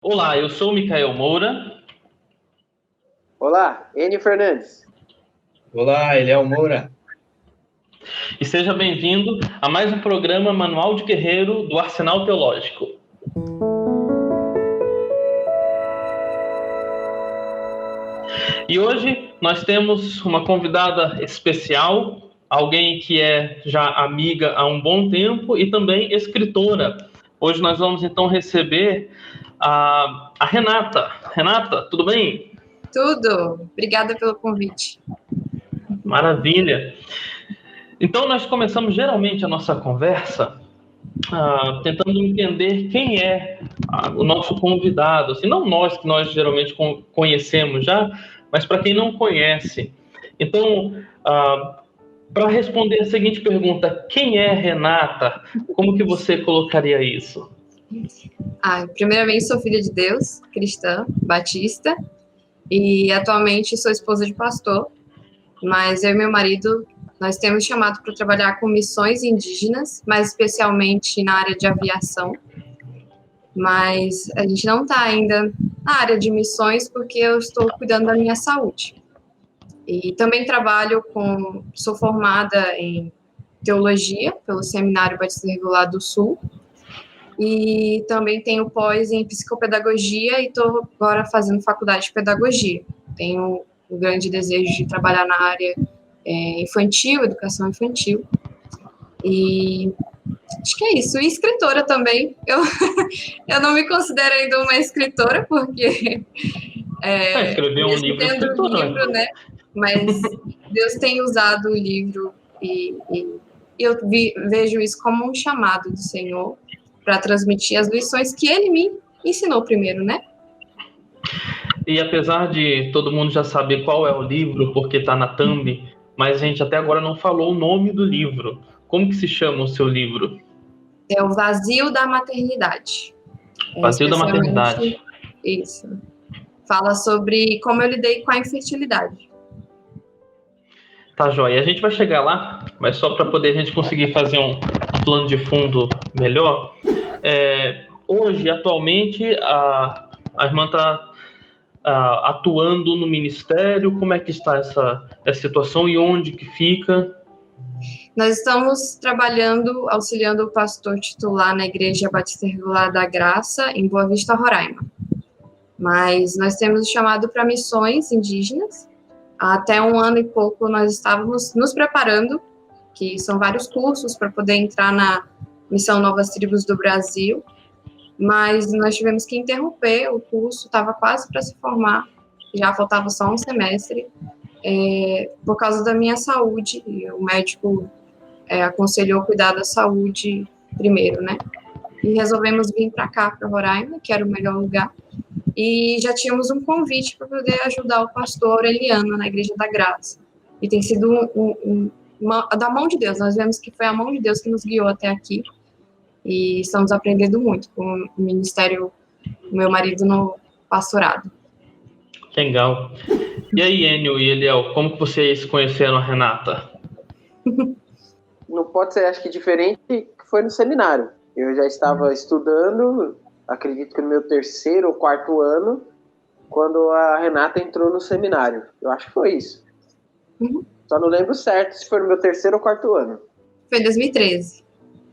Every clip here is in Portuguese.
Olá, eu sou o Micael Moura. Olá, Enio Fernandes. Olá, Eliel Moura. E seja bem-vindo a mais um programa Manual de Guerreiro do Arsenal Teológico. E hoje nós temos uma convidada especial, alguém que é já amiga há um bom tempo e também escritora. Hoje nós vamos então receber a Renata. Renata, tudo bem? Tudo. Obrigada pelo convite. Maravilha. Então nós começamos geralmente a nossa conversa tentando entender quem é o nosso convidado, assim, não nós que nós geralmente conhecemos já, mas para quem não conhece. Então, para responder a seguinte pergunta, quem é Renata? Como que você colocaria isso? Primeiramente, sou filha de Deus, cristã, batista, e atualmente sou esposa de pastor, mas eu e meu marido, nós temos chamado para trabalhar com missões indígenas, mais especialmente na área de aviação, mas a gente não está ainda na área de missões porque eu estou cuidando da minha saúde. E também sou formada em teologia pelo Seminário Batista Regular do Sul, e também tenho pós em psicopedagogia e estou agora fazendo faculdade de pedagogia. Tenho um grande desejo de trabalhar na área infantil, educação infantil, e acho que é isso. E escritora também. Eu não me considero ainda uma escritora, porque Escrever um livro escritora, né? Mas Deus tem usado o livro e eu vejo isso como um chamado do Senhor para transmitir as lições que Ele me ensinou primeiro, né? E apesar de todo mundo já saber qual é o livro, porque está na thumb, mas a gente até agora não falou o nome do livro. Como que se chama o seu livro? É O Vazio da Maternidade. Vazio da Maternidade. Isso. Fala sobre como eu lidei com a infertilidade. Tá, joia. A gente vai chegar lá, mas só para poder a gente conseguir fazer um plano de fundo melhor. Hoje, atualmente, a irmã está atuando no ministério. Como é que está essa situação e onde que fica? Nós estamos trabalhando, auxiliando o pastor titular na Igreja Batista Regular da Graça, em Boa Vista, Roraima. Mas nós temos o chamado para missões indígenas. Até 1 ano e pouco nós estávamos nos preparando, que são vários cursos para poder entrar na Missão Novas Tribos do Brasil, mas nós tivemos que interromper o curso, estava quase para se formar, já faltava só um semestre, por causa da minha saúde, e o médico aconselhou cuidar da saúde primeiro, né? E resolvemos vir para cá, para Roraima, que era o melhor lugar, e já tínhamos um convite para poder ajudar o pastor Aureliano na Igreja da Graça. E tem sido da mão de Deus, nós vemos que foi a mão de Deus que nos guiou até aqui, e estamos aprendendo muito com o ministério do meu marido no pastorado. Legal. E aí, Enio e Eliel, como que vocês conheceram a Renata? Não pode ser, acho que diferente, que foi no seminário. Eu já estava estudando, acredito que no meu 3º ou 4º ano, quando a Renata entrou no seminário. Eu acho que foi isso. Uhum. Só não lembro certo se foi no meu 3º ou 4º ano. Foi em 2013.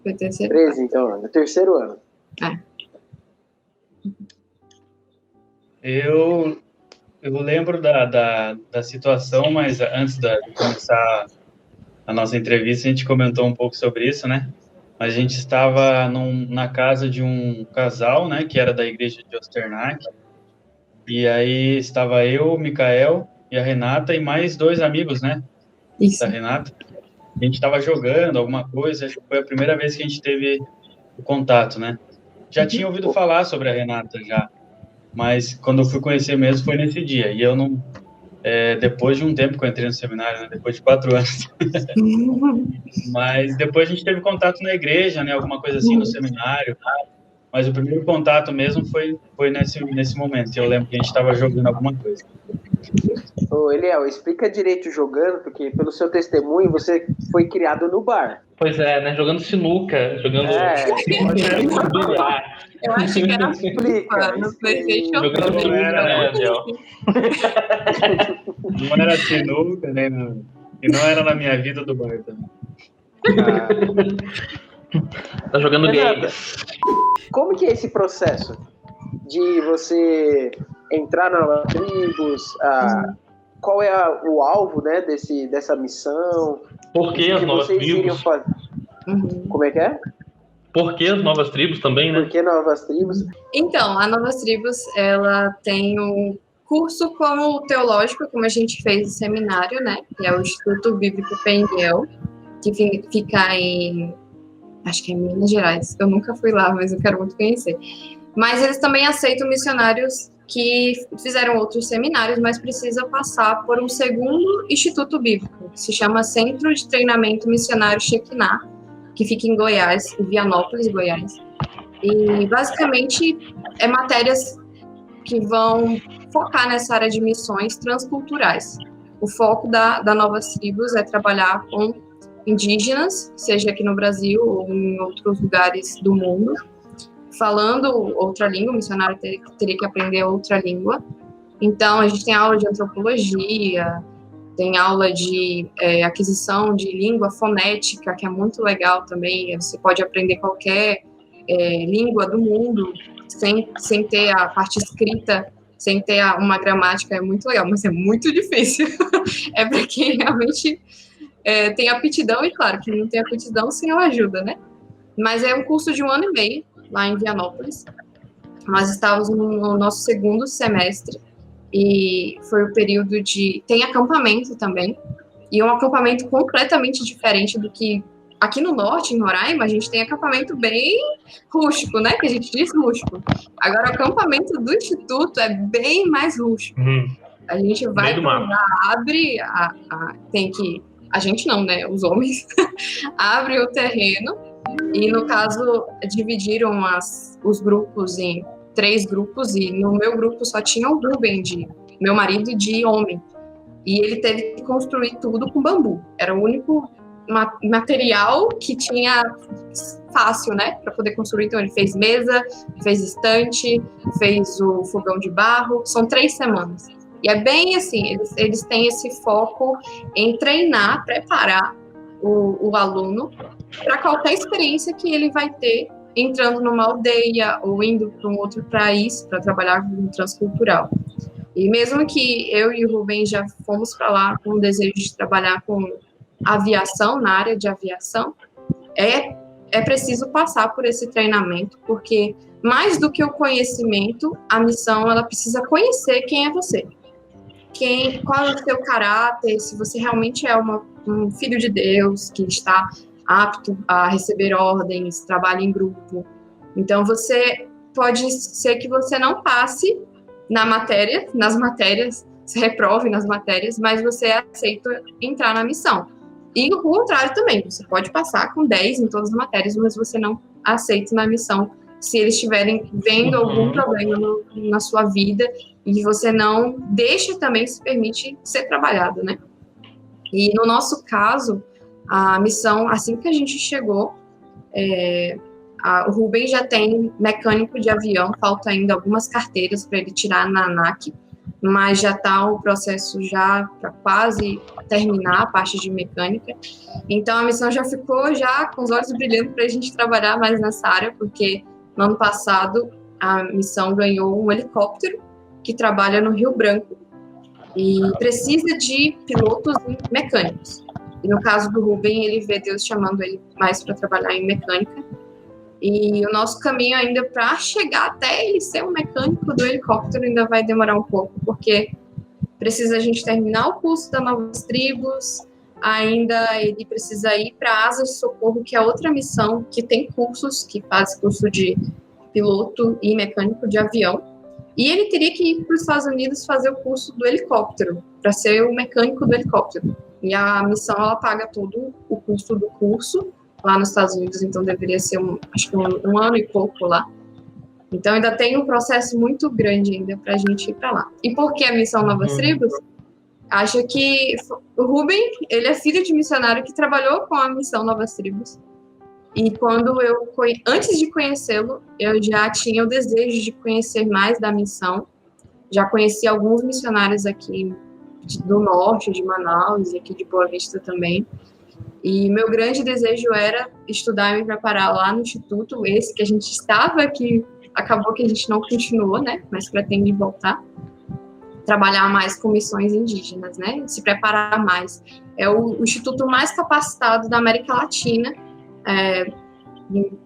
Foi o 3º. 13, então, no 3º ano. Eu lembro da situação, mas antes de começar a nossa entrevista, a gente comentou um pouco sobre isso, né? A gente estava na casa de um casal, né, que era da igreja de Osternac, e aí estava eu, o Micael e a Renata e mais 2 amigos, né, Isso. da Renata. A gente estava jogando alguma coisa, acho que foi a primeira vez que a gente teve o contato, né? Já tinha ouvido falar sobre a Renata já, mas quando eu fui conhecer mesmo foi nesse dia, e eu não... depois de um tempo que eu entrei no seminário, né, depois de 4 anos. Mas depois a gente teve contato na igreja, né, alguma coisa assim no seminário. Mas o primeiro contato mesmo foi nesse momento. Eu lembro que a gente estava jogando alguma coisa. Ô, Eliel, explica direito jogando, porque pelo seu testemunho você foi criado no bar. Pois é, né? Jogando sinuca, jogando bilhar. Eu acho que era Explica. no PlayStation. Jogando Não era, né, Biel? Não era sinuca, né? Não. E não era na minha vida do bar também. Tá jogando Renata, games. como que é esse processo de você entrar na nova tribos? Qual é o alvo, né, dessa missão? Por que as novas vocês iriam tribos? fazer? Como é que é? Por que as novas tribos também, né? Por que novas tribos? Então, a Novas Tribos, ela tem um curso como teológico, como a gente fez no seminário, né? Que é o Instituto Bíblico Peniel, que fica em, acho que é em Minas Gerais. Eu nunca fui lá, mas eu quero muito conhecer. Mas eles também aceitam missionários que fizeram outros seminários, mas precisa passar por um segundo instituto bíblico, que se chama Centro de Treinamento Missionário Shekinah, que fica em Goiás, em Vianópolis, Goiás. E, basicamente, é matérias que vão focar nessa área de missões transculturais. O foco da Novas Tribos é trabalhar com indígenas, seja aqui no Brasil ou em outros lugares do mundo, falando outra língua, o missionário teria que aprender outra língua. Então, a gente tem aula de antropologia, tem aula de aquisição de língua fonética, que é muito legal também. Você pode aprender qualquer língua do mundo sem ter a parte escrita, sem ter uma gramática. É muito legal, mas é muito difícil. É para quem realmente tem aptidão, e claro, quem não tem aptidão, sem ajuda, né? Mas é um curso de 1 ano e meio, lá em Vianópolis. Nós estávamos no nosso segundo semestre, e foi o período de... Tem acampamento também, e é um acampamento completamente diferente do que... Aqui no norte, em Roraima, a gente tem acampamento bem rústico, né? Que a gente diz rústico. Agora, o acampamento do Instituto é bem mais rústico. A gente vai abre, tem que... A gente não, né? Os homens abrem o terreno, e no caso, dividiram os grupos em 3 grupos, e no meu grupo só tinha o Ruben, meu marido, de homem. E ele teve que construir tudo com bambu. Era o único material que tinha fácil, né, para poder construir. Então, ele fez mesa, fez estante, fez o fogão de barro. São 3 semanas. E é bem assim, eles têm esse foco em treinar, preparar o aluno para qualquer experiência que ele vai ter entrando numa aldeia ou indo para um outro país para trabalhar com transcultural. E mesmo que eu e o Rubem já fomos para lá com o desejo de trabalhar com aviação, na área de aviação, é preciso passar por esse treinamento, porque mais do que o conhecimento, a missão, ela precisa conhecer quem é você. Qual é o seu caráter, se você realmente é um filho de Deus, que está apto a receber ordens, trabalha em grupo. Então, pode ser que você não passe nas matérias, se reprove nas matérias, mas você aceita entrar na missão. E o contrário também, você pode passar com 10 em todas as matérias, mas você não aceita na missão se eles estiverem vendo algum problema na sua vida, e você não deixa também, se permite ser trabalhado, né? E no nosso caso, a missão, assim que a gente chegou, o Rubem já tem mecânico de avião, falta ainda algumas carteiras para ele tirar na ANAC, mas já está o processo já para quase terminar a parte de mecânica. Então, a missão já ficou já com os olhos brilhando para a gente trabalhar mais nessa área, porque no ano passado a missão ganhou um helicóptero que trabalha no Rio Branco e precisa de pilotos e mecânicos. E no caso do Rubem, ele vê Deus chamando ele mais para trabalhar em mecânica. E o nosso caminho ainda para chegar até ele ser um mecânico do helicóptero ainda vai demorar um pouco, porque precisa a gente terminar o curso da Novas Tribos, ainda ele precisa ir para a Asa de Socorro, que é outra missão que tem cursos, que faz curso de piloto e mecânico de avião. E ele teria que ir para os Estados Unidos fazer o curso do helicóptero, para ser o mecânico do helicóptero. E a missão, ela paga todo o custo do curso lá nos Estados Unidos, então deveria ser acho que um ano e pouco lá. Então, ainda tem um processo muito grande ainda para a gente ir para lá. E por que a Missão Novas Tribos? Acho que o Rubem, ele é filho de missionário que trabalhou com a Missão Novas Tribos. E antes de conhecê-lo, eu já tinha o desejo de conhecer mais da missão. Já conheci alguns missionários aqui do norte, de Manaus, e aqui de Boa Vista também. E meu grande desejo era estudar e me preparar lá no Instituto, esse que a gente estava aqui, acabou que a gente não continuou, né? Mas pretende voltar. Trabalhar mais com missões indígenas, né? Se preparar mais. É o instituto mais capacitado da América Latina.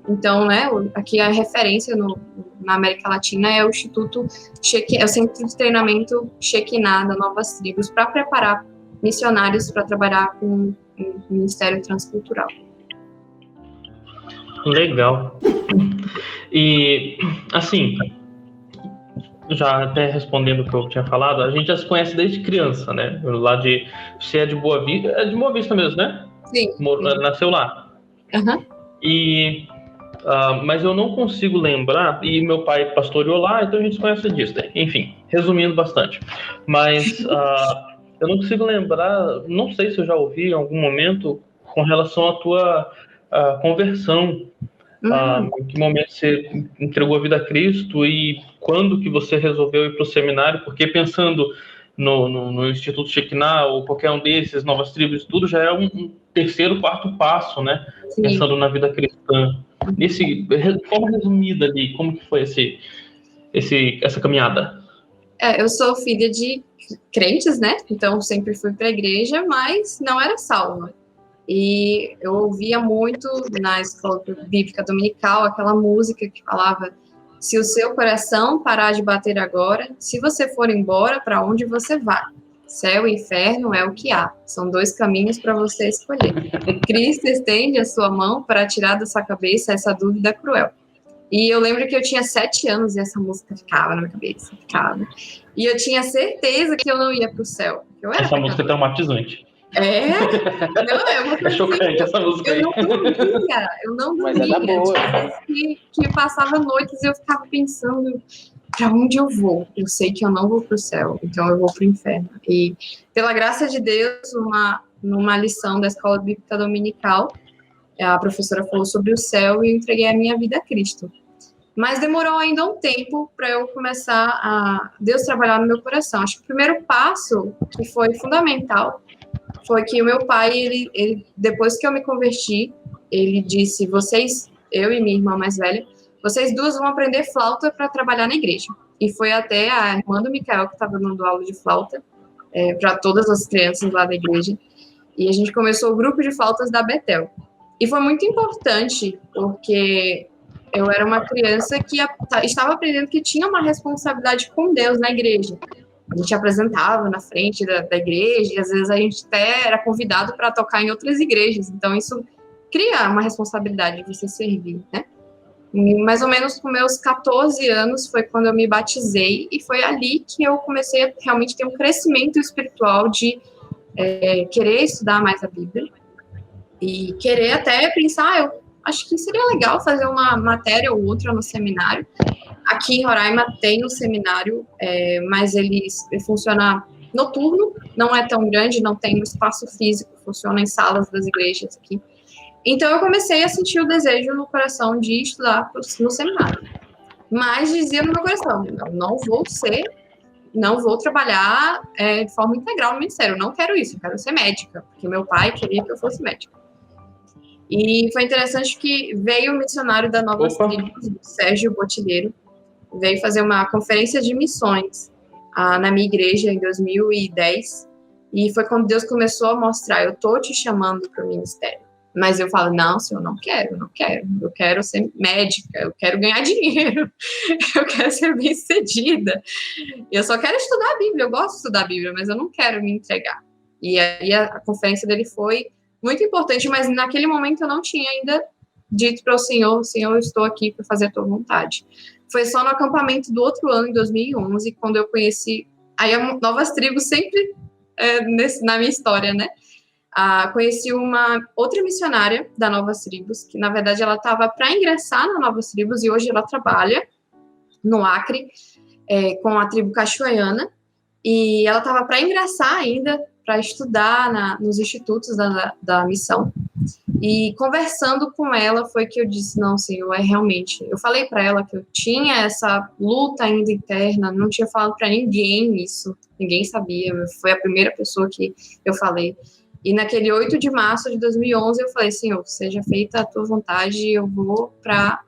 Então, né? Aqui a referência na América Latina é o Instituto é o Centro de Treinamento Shekinah da Novas Tribos para preparar missionários para trabalhar com o Ministério Transcultural. Legal. E, assim, já até respondendo o que eu tinha falado, a gente já se conhece desde criança, né? Lá você é de Boa Vista, é de Boa Vista mesmo, né? Sim. Nasceu lá. Uhum. Mas eu não consigo lembrar, e meu pai pastoreou lá, então a gente se conhece disso. Enfim, resumindo bastante. Mas eu não consigo lembrar, não sei se eu já ouvi em algum momento com relação à tua conversão. Em que momento você entregou a vida a Cristo e quando que você resolveu ir para o seminário? Porque pensando no Instituto Shekinah ou qualquer um desses, Novas Tribos, tudo já é um terceiro, quarto passo, né? Sim. Pensando na vida cristã. Como resumida ali, como que foi essa caminhada? Eu sou filha de crentes, né? Então sempre fui para a igreja, mas não era salva. E eu ouvia muito na escola bíblica dominical aquela música que falava: se o seu coração parar de bater agora, se você for embora, para onde você vai? Céu e inferno é o que há. São 2 caminhos para você escolher. Cristo estende a sua mão para tirar da sua cabeça essa dúvida cruel. E eu lembro que eu tinha 7 anos e essa música ficava na minha cabeça, ficava. E eu tinha certeza que eu não ia para o céu. Essa música é traumatizante. É chocante essa música aí. Eu não dormia. Mas é da boa. Que passava noites e eu ficava pensando, para onde eu vou? Eu sei que eu não vou para o céu, então eu vou para o inferno. E, pela graça de Deus, numa lição da escola bíblica dominical, a professora falou sobre o céu e eu entreguei a minha vida a Cristo. Mas demorou ainda um tempo para eu começar Deus trabalhar no meu coração. Acho que o primeiro passo, que foi fundamental, foi que o meu pai, ele depois que eu me converti, ele disse: eu e minha irmã mais velha, vocês 2 vão aprender flauta para trabalhar na igreja. E foi até a irmã do Micael que estava dando aula de flauta para todas as crianças lá da igreja. E a gente começou o grupo de flautas da Betel. E foi muito importante, porque eu era uma criança que estava aprendendo que tinha uma responsabilidade com Deus na igreja. A gente apresentava na frente da igreja, e às vezes a gente até era convidado para tocar em outras igrejas. Então, isso cria uma responsabilidade de você servir, né? E mais ou menos com meus 14 anos foi quando eu me batizei, e foi ali que eu comecei a realmente ter um crescimento espiritual de querer estudar mais a Bíblia e querer até pensar, eu acho que seria legal fazer uma matéria ou outra no seminário. Aqui em Roraima tem um seminário, mas ele funciona noturno, não é tão grande, não tem um espaço físico, funciona em salas das igrejas aqui. Então eu comecei a sentir o desejo no coração de estudar no seminário. Mas dizia no meu coração, não vou trabalhar de forma integral no ministério, eu não quero isso, eu quero ser médica, porque meu pai queria que eu fosse médica. E foi interessante que veio o missionário da Novas Tribos, Sérgio Botilheiro, veio fazer uma conferência de missões na minha igreja em 2010, e foi quando Deus começou a mostrar: eu tô te chamando para o ministério. Mas eu falo: não, senhor, não quero, eu quero ser médica, eu quero ganhar dinheiro, eu quero ser bem-sucedida, eu só quero estudar a Bíblia, eu gosto de estudar a Bíblia, mas eu não quero me entregar. E aí a conferência dele foi muito importante, mas naquele momento eu não tinha ainda dito para o Senhor: eu estou aqui para fazer a tua vontade. Foi só no acampamento do outro ano, em 2011, quando eu conheci, aí a Novas Tribos sempre na minha história, né? Conheci uma outra missionária da Novas Tribos, que na verdade ela estava para ingressar na Novas Tribos e hoje ela trabalha no Acre, com a tribo Cachoeana, e ela estava para ingressar ainda, para estudar nos institutos da missão. E conversando com ela foi que eu disse, não, Senhor, realmente. Eu falei para ela que eu tinha essa luta ainda interna, não tinha falado para ninguém isso, ninguém sabia, foi a primeira pessoa que eu falei. E naquele 8 de março de 2011 eu falei, Senhor, seja feita a tua vontade, eu vou para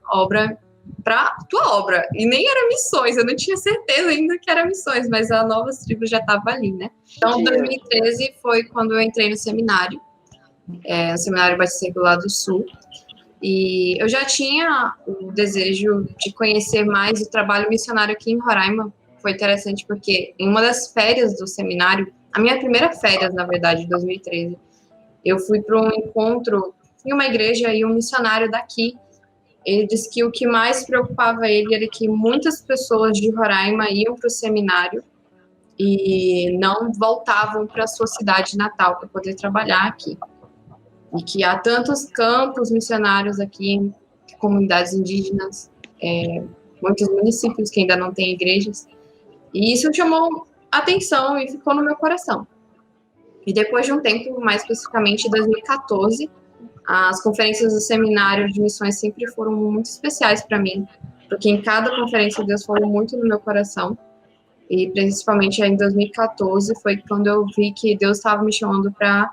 tua obra. E nem era missões, eu não tinha certeza ainda que era missões, mas a Novas Tribos já estava ali, né? Então, 2013 foi quando eu entrei no seminário, o Seminário Batista Regular do Sul, e eu já tinha o desejo de conhecer mais o trabalho missionário aqui em Roraima. Foi interessante porque em uma das férias do seminário, a minha primeira férias, na verdade, de 2013, eu fui para um encontro em uma igreja e um missionário daqui, ele disse que o que mais preocupava ele era que muitas pessoas de Roraima iam para o seminário e não voltavam para a sua cidade natal para poder trabalhar aqui. E que há tantos campos missionários aqui em comunidades indígenas, muitos municípios que ainda não têm igrejas. E isso chamou atenção e ficou no meu coração. E depois de um tempo, mais especificamente em 2014, as conferências do seminário de missões sempre foram muito especiais para mim, porque em cada conferência Deus falou muito no meu coração. E principalmente em 2014 foi quando eu vi que Deus estava me chamando para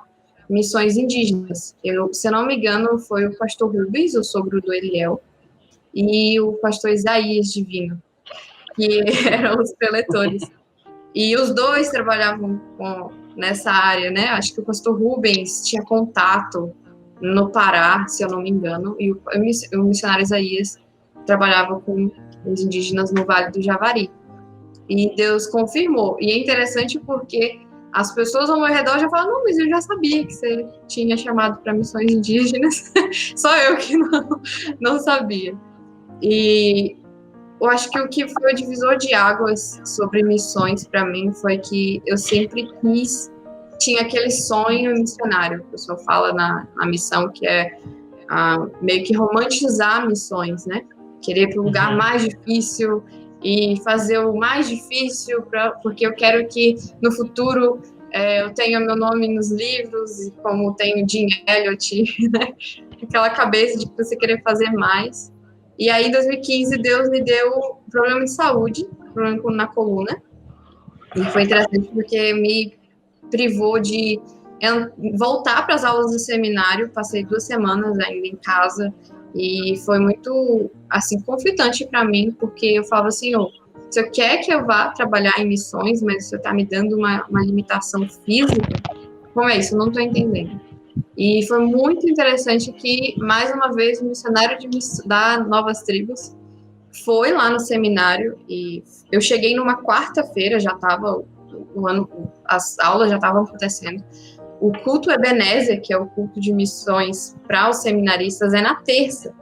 missões indígenas. Se eu não me engano, foi o pastor Rubens, o sogro do Eliel, e o pastor Isaías Divino, que eram os preletores. E os dois trabalhavam nessa área, né? Acho que o pastor Rubens tinha contato no Pará, se eu não me engano, e o missionário Isaías trabalhava com os indígenas no Vale do Javari. E Deus confirmou. E é interessante porque as pessoas ao meu redor já falam, não, mas eu já sabia que você tinha chamado para missões indígenas. Só eu que não sabia. E eu acho que o que foi o divisor de águas sobre missões para mim foi que eu sempre tinha aquele sonho missionário. O pessoal fala na missão que é meio que romantizar missões, né? Querer ir para o lugar mais difícil e fazer o mais difícil, porque eu quero que no futuro eu tenha meu nome nos livros, e como tem o Jim Elliot, né? Aquela cabeça de você querer fazer mais. E aí, em 2015, Deus me deu problema de saúde, problema na coluna, e foi interessante porque me privou de voltar para as aulas do seminário. Passei 2 semanas ainda em casa, e foi muito, assim, conflitante para mim, porque eu falava assim, o senhor quer que eu vá trabalhar em missões, mas o senhor está me dando uma limitação física? Como é isso? Eu não estou entendendo. E foi muito interessante que, mais uma vez, o missionário da Novas Tribos foi lá no seminário, e eu cheguei numa quarta-feira, já estava as aulas já estavam acontecendo. O culto Ebenezer, que é o culto de missões para os seminaristas, é na terça,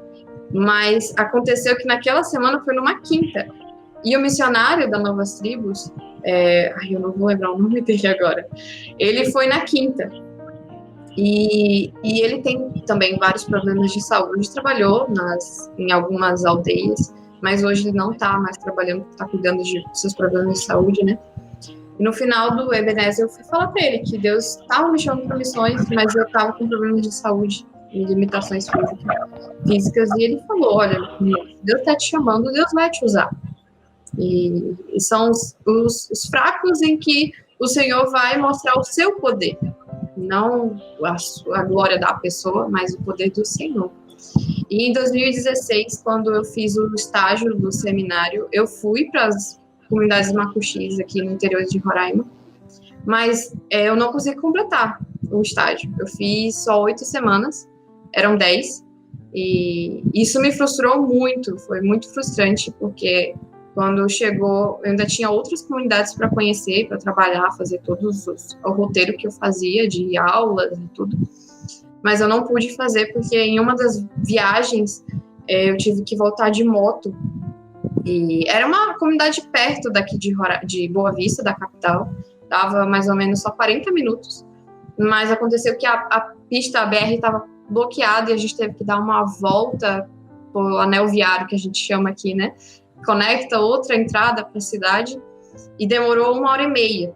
mas aconteceu que naquela semana foi numa quinta, e o missionário da Novas Tribos, eu não vou lembrar o nome dele agora, ele foi na quinta, e ele tem também vários problemas de saúde, trabalhou em algumas aldeias, mas hoje ele não está mais trabalhando, está cuidando de seus problemas de saúde, né? E no final do Ebenezer, eu fui falar para ele que Deus estava me chamando para missões, mas eu estava com problemas de saúde e limitações físicas, e ele falou, olha, Deus está te chamando, Deus vai te usar. E são os fracos em que o Senhor vai mostrar o seu poder, não a glória da pessoa, mas o poder do Senhor. E em 2016, quando eu fiz o estágio do seminário, eu fui para as comunidades macuxis aqui no interior de Roraima, mas eu não consegui completar o estágio. Eu fiz só 8 semanas, eram 10, e isso me frustrou muito, foi muito frustrante, porque quando chegou, eu ainda tinha outras comunidades para conhecer, para trabalhar, fazer o roteiro que eu fazia de aulas e tudo, mas eu não pude fazer porque em uma das viagens eu tive que voltar de moto, e era uma comunidade perto daqui de Boa Vista, da capital, dava mais ou menos só 40 minutos, mas aconteceu que a pista, a BR, estava bloqueada e a gente teve que dar uma volta pelo anel viário, que a gente chama aqui, né? conecta outra entrada para a cidade, e demorou 1h30.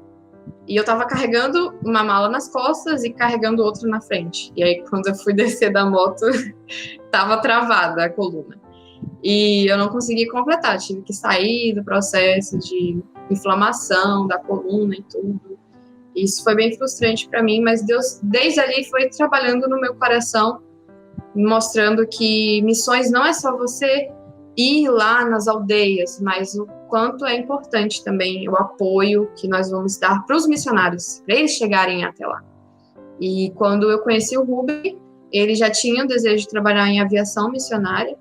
E eu tava carregando uma mala nas costas e carregando outra na frente. E aí, quando eu fui descer da moto, tava travada a coluna. E eu não consegui completar, tive que sair do processo de inflamação da coluna e tudo. Isso foi bem frustrante para mim, mas Deus, desde ali, foi trabalhando no meu coração, mostrando que missões não é só você ir lá nas aldeias, mas o quanto é importante também o apoio que nós vamos dar para os missionários, para eles chegarem até lá. E quando eu conheci o Rubem, ele já tinha o desejo de trabalhar em aviação missionária.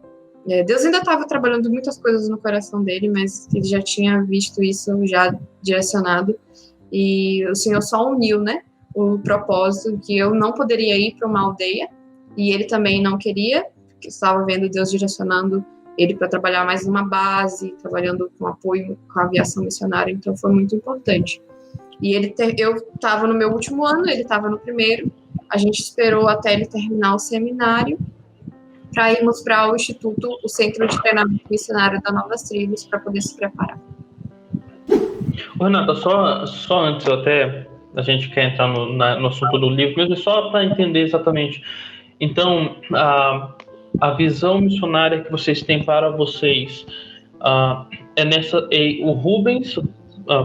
Deus ainda estava trabalhando muitas coisas no coração dele, mas ele já tinha visto isso já direcionado. E o Senhor só uniu, né, o propósito que eu não poderia ir para uma aldeia, e ele também não queria, porque estava vendo Deus direcionando ele para trabalhar mais numa base, trabalhando com apoio com a aviação missionária, então foi muito importante. E eu estava no meu último ano, ele estava no primeiro, a gente esperou até ele terminar o seminário, para irmos para o Instituto, o Centro de Treinamento Missionário da Novas Tribos, para poder se preparar. Renata, só antes até, a gente quer entrar no assunto do livro, mesmo só para entender exatamente. Então, a visão missionária que vocês têm para vocês o Rubens,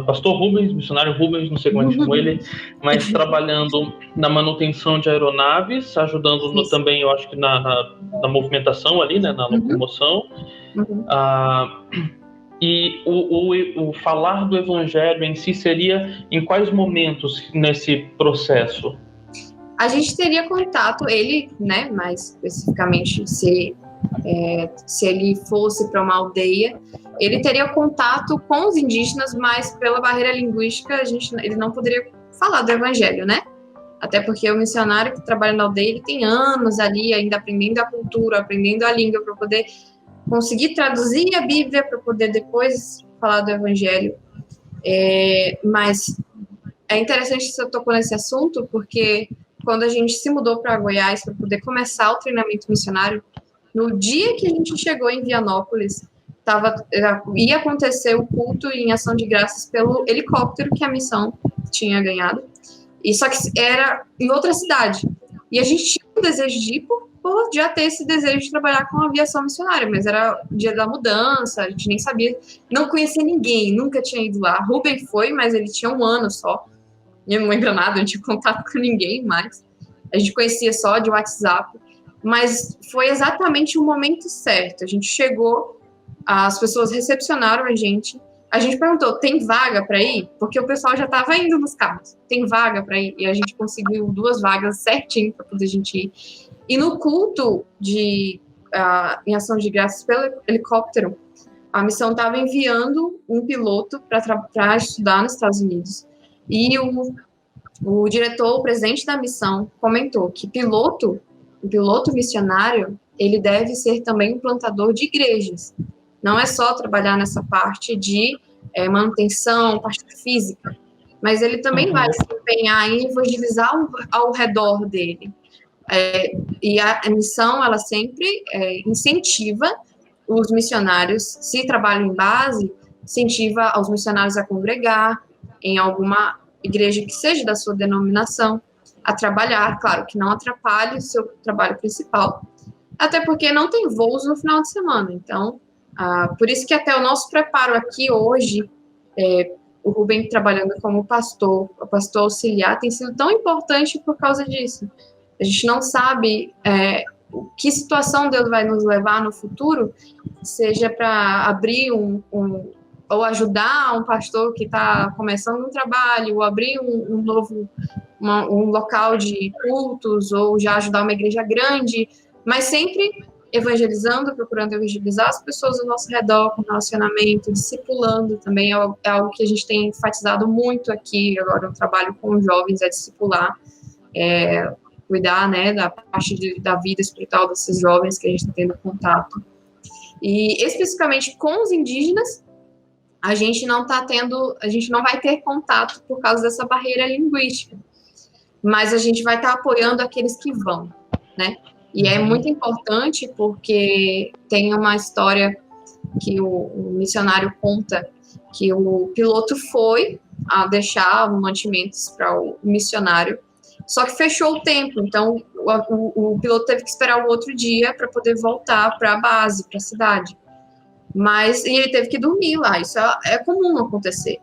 pastor Rubens, missionário Rubens, não sei como é que chama ele, mas trabalhando na manutenção de aeronaves, ajudando também, eu acho que na movimentação ali, né, na locomoção. E o falar do evangelho em si seria em quais momentos nesse processo? A gente teria contato, ele, né, mais especificamente, se ele fosse para uma aldeia, ele teria contato com os indígenas, mas pela barreira linguística ele não poderia falar do evangelho, né? Até porque o missionário que trabalha na aldeia, ele tem anos ali ainda aprendendo a cultura, aprendendo a língua para poder conseguir traduzir a Bíblia, para poder depois falar do evangelho. Mas é interessante que você tocou nesse assunto, porque quando a gente se mudou para Goiás para poder começar o treinamento missionário, no dia que a gente chegou em Vianópolis, ia acontecer o culto em ação de graças pelo helicóptero que a missão tinha ganhado, e só que era em outra cidade. E a gente tinha o desejo de ir por já ter esse desejo de trabalhar com a aviação missionária, mas era o dia da mudança, a gente nem sabia, não conhecia ninguém, nunca tinha ido lá. Rubem foi, mas ele tinha 1 ano só, eu não lembro nada, não tinha contato com ninguém mais, a gente conhecia só de WhatsApp, mas foi exatamente o momento certo. A gente chegou, as pessoas recepcionaram a gente perguntou, tem vaga para ir? Porque o pessoal já estava indo nos carros, tem vaga para ir? E a gente conseguiu 2 vagas certinho para poder a gente ir. E no culto em ação de graças pelo helicóptero, a missão estava enviando um piloto para estudar nos Estados Unidos. E o diretor, o presidente da missão, comentou que o piloto missionário, ele deve ser também um plantador de igrejas. Não é só trabalhar nessa parte de manutenção, parte física, mas ele também vai se empenhar em evangelizar ao redor dele. E a missão, ela sempre incentiva os missionários, se trabalham em base, incentiva os missionários a congregar em alguma igreja que seja da sua denominação, a trabalhar, claro, que não atrapalhe o seu trabalho principal, até porque não tem voos no final de semana, então, por isso que até o nosso preparo aqui hoje, o Rubem trabalhando como pastor, o pastor auxiliar, tem sido tão importante por causa disso. A gente não sabe que situação Deus vai nos levar no futuro, seja para abrir ou ajudar um pastor que está começando um trabalho, ou abrir um novo local de cultos, ou já ajudar uma igreja grande, mas sempre evangelizando, procurando evangelizar as pessoas ao nosso redor, com relacionamento, discipulando também, é algo que a gente tem enfatizado muito aqui, agora o trabalho com jovens é discipular, cuidar, né, da parte da vida espiritual desses jovens que a gente está tendo contato. E especificamente com os indígenas, a gente não vai ter contato por causa dessa barreira linguística, mas a gente vai estar apoiando aqueles que vão, né? E é muito importante porque tem uma história que o missionário conta que o piloto foi a deixar mantimentos para o missionário, só que fechou o tempo, então o piloto teve que esperar o outro dia para poder voltar para a base, para a cidade. E ele teve que dormir lá, isso é comum acontecer.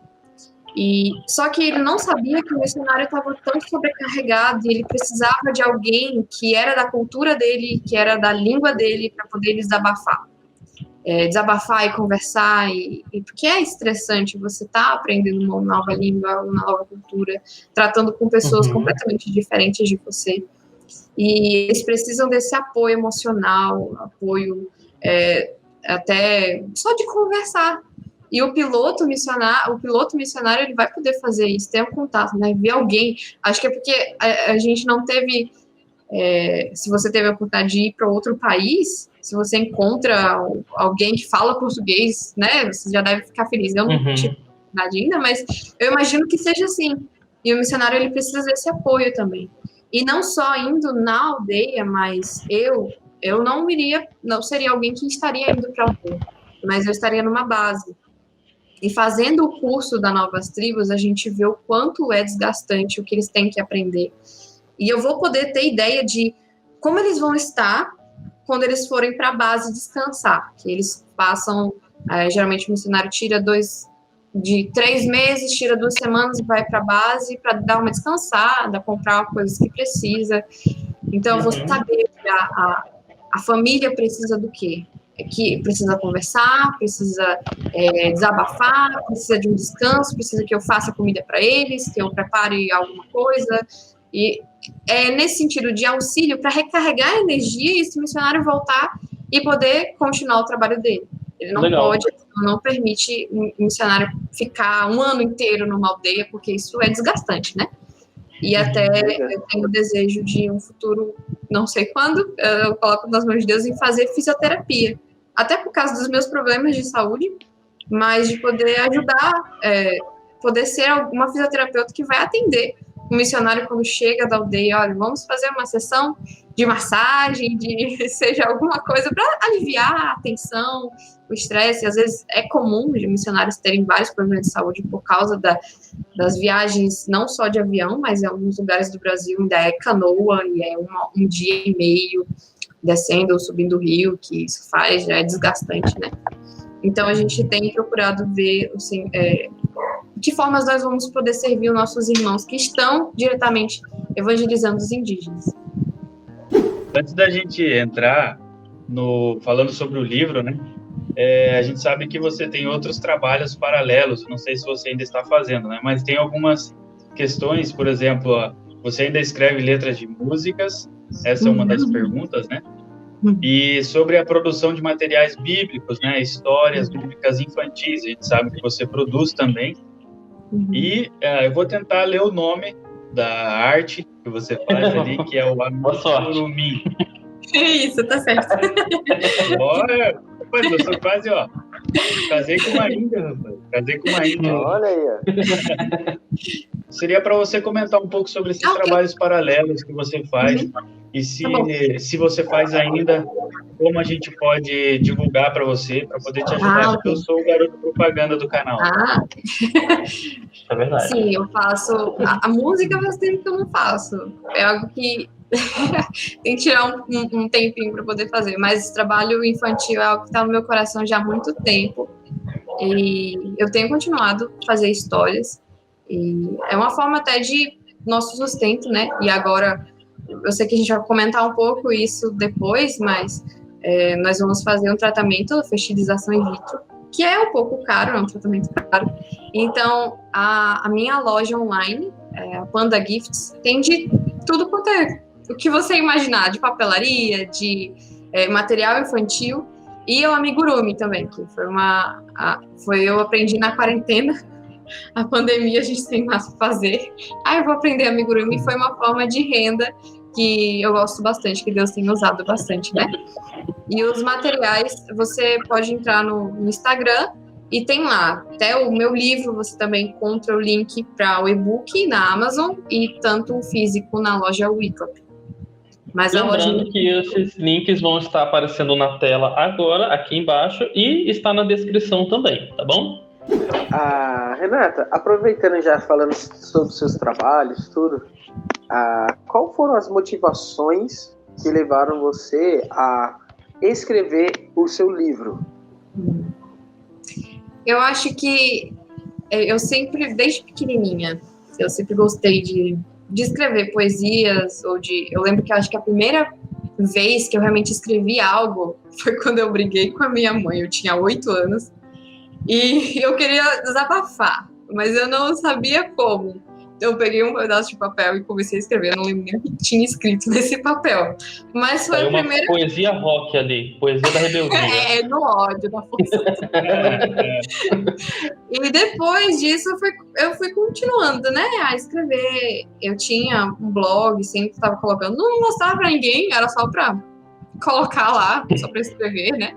Só que ele não sabia que o missionário estava tão sobrecarregado e ele precisava de alguém que era da cultura dele, que era da língua dele, para poder desabafar. Desabafar e conversar, porque é estressante você estar aprendendo uma nova língua, uma nova cultura, tratando com pessoas completamente diferentes de você. E eles precisam desse apoio emocional, apoio até só de conversar. E o piloto missionário, ele vai poder fazer isso, ter um contato, né? Ver alguém. Acho que é porque a gente não teve... se você teve a oportunidade de ir para outro país, se você encontra alguém que fala português, né? Você já deve ficar feliz. Eu não tive oportunidade ainda, mas eu imagino que seja assim. E o missionário, ele precisa desse apoio também. E não só indo na aldeia, mas eu não seria alguém que estaria indo para a aldeia, mas eu estaria numa base. E fazendo o curso da Novas Tribos, a gente vê o quanto é desgastante, o que eles têm que aprender. E eu vou poder ter ideia de como eles vão estar quando eles forem para a base descansar. Que eles passam, geralmente o missionário tira 3 meses, tira 2 semanas e vai para a base para dar uma descansada, comprar coisas que precisa. Então, eu vou saber que a família precisa do quê? Que precisa conversar, precisa desabafar, precisa de um descanso, precisa que eu faça comida para eles, que eu prepare alguma coisa. E é nesse sentido de auxílio para recarregar a energia e esse missionário voltar e poder continuar o trabalho dele. Ele não permite um missionário ficar um ano inteiro numa aldeia, porque isso é desgastante, né? E até eu tenho o desejo de um futuro, não sei quando, eu coloco nas mãos de Deus em fazer fisioterapia. Até por causa dos meus problemas de saúde, mas de poder ajudar, poder ser uma fisioterapeuta que vai atender o missionário quando chega da aldeia. Olha, vamos fazer uma sessão de massagem, seja alguma coisa para aliviar a tensão, o estresse. Às vezes é comum de missionários terem vários problemas de saúde por causa das viagens, não só de avião, mas em alguns lugares do Brasil ainda é canoa, e é um dia e meio descendo ou subindo o rio, que isso faz, já é desgastante, né? Então, a gente tem procurado ver, assim, de que formas nós vamos poder servir os nossos irmãos que estão diretamente evangelizando os indígenas. Antes da gente entrar falando sobre o livro, né? A gente sabe que você tem outros trabalhos paralelos, não sei se você ainda está fazendo, né? Mas tem algumas questões, por exemplo, você ainda escreve letras de músicas, essa é uma das perguntas, né? E sobre a produção de materiais bíblicos, né? Histórias bíblicas infantis, a gente sabe que você produz também. E eu vou tentar ler o nome da arte que você faz ali, que é o Amigurumi. Isso, tá certo. Olha, rapaz, eu sou quase, casei com uma índia, rapaz. Casei com uma índia. Olha aí, ó. Seria para você comentar um pouco sobre esses trabalhos paralelos que você faz e se você faz ainda, como a gente pode divulgar para você, para poder te ajudar, porque eu sou o garoto propaganda do canal. É verdade. Sim, eu faço. A música faz tempo que eu não faço. É algo que tem que tirar um tempinho para poder fazer, mas trabalho infantil é algo que está no meu coração já há muito tempo. E eu tenho continuado a fazer histórias. E é uma forma até de nosso sustento, né? E agora, eu sei que a gente vai comentar um pouco isso depois, mas nós vamos fazer um tratamento, fertilização in vitro, que é um pouco caro, é um tratamento caro. Então, a minha loja online, a Panda Gifts, tem de tudo quanto é o que você imaginar, de papelaria, de material infantil, e o amigurumi também, que eu aprendi na quarentena. A pandemia a gente tem mais para fazer. Eu vou aprender amigurumi, foi uma forma de renda que eu gosto bastante, que Deus tem usado bastante, né? E os materiais, você pode entrar no Instagram e tem lá, até o meu livro, você também encontra o link para o e-book na Amazon e tanto o físico na loja Wycliffe. Mas lembrando que esses links vão estar aparecendo na tela agora, aqui embaixo, e está na descrição também, tá bom? Renata, aproveitando já falando sobre seus trabalhos, tudo, qual foram as motivações que levaram você a escrever o seu livro? Eu acho que eu sempre, desde pequenininha, eu sempre gostei de escrever poesias, eu lembro que acho que a primeira vez que eu realmente escrevi algo foi quando eu briguei com a minha mãe. Eu tinha 8 anos e eu queria desabafar, mas eu não sabia como. Então eu peguei um pedaço de papel e comecei a escrever. Eu não lembro nem o que tinha escrito nesse papel. Mas foi a primeira... poesia rock ali, poesia da rebeldia. No ódio, na força. E depois disso eu fui continuando, né, a escrever. Eu tinha um blog, sempre estava colocando, não mostrava para ninguém, era só para colocar lá, só para escrever, né?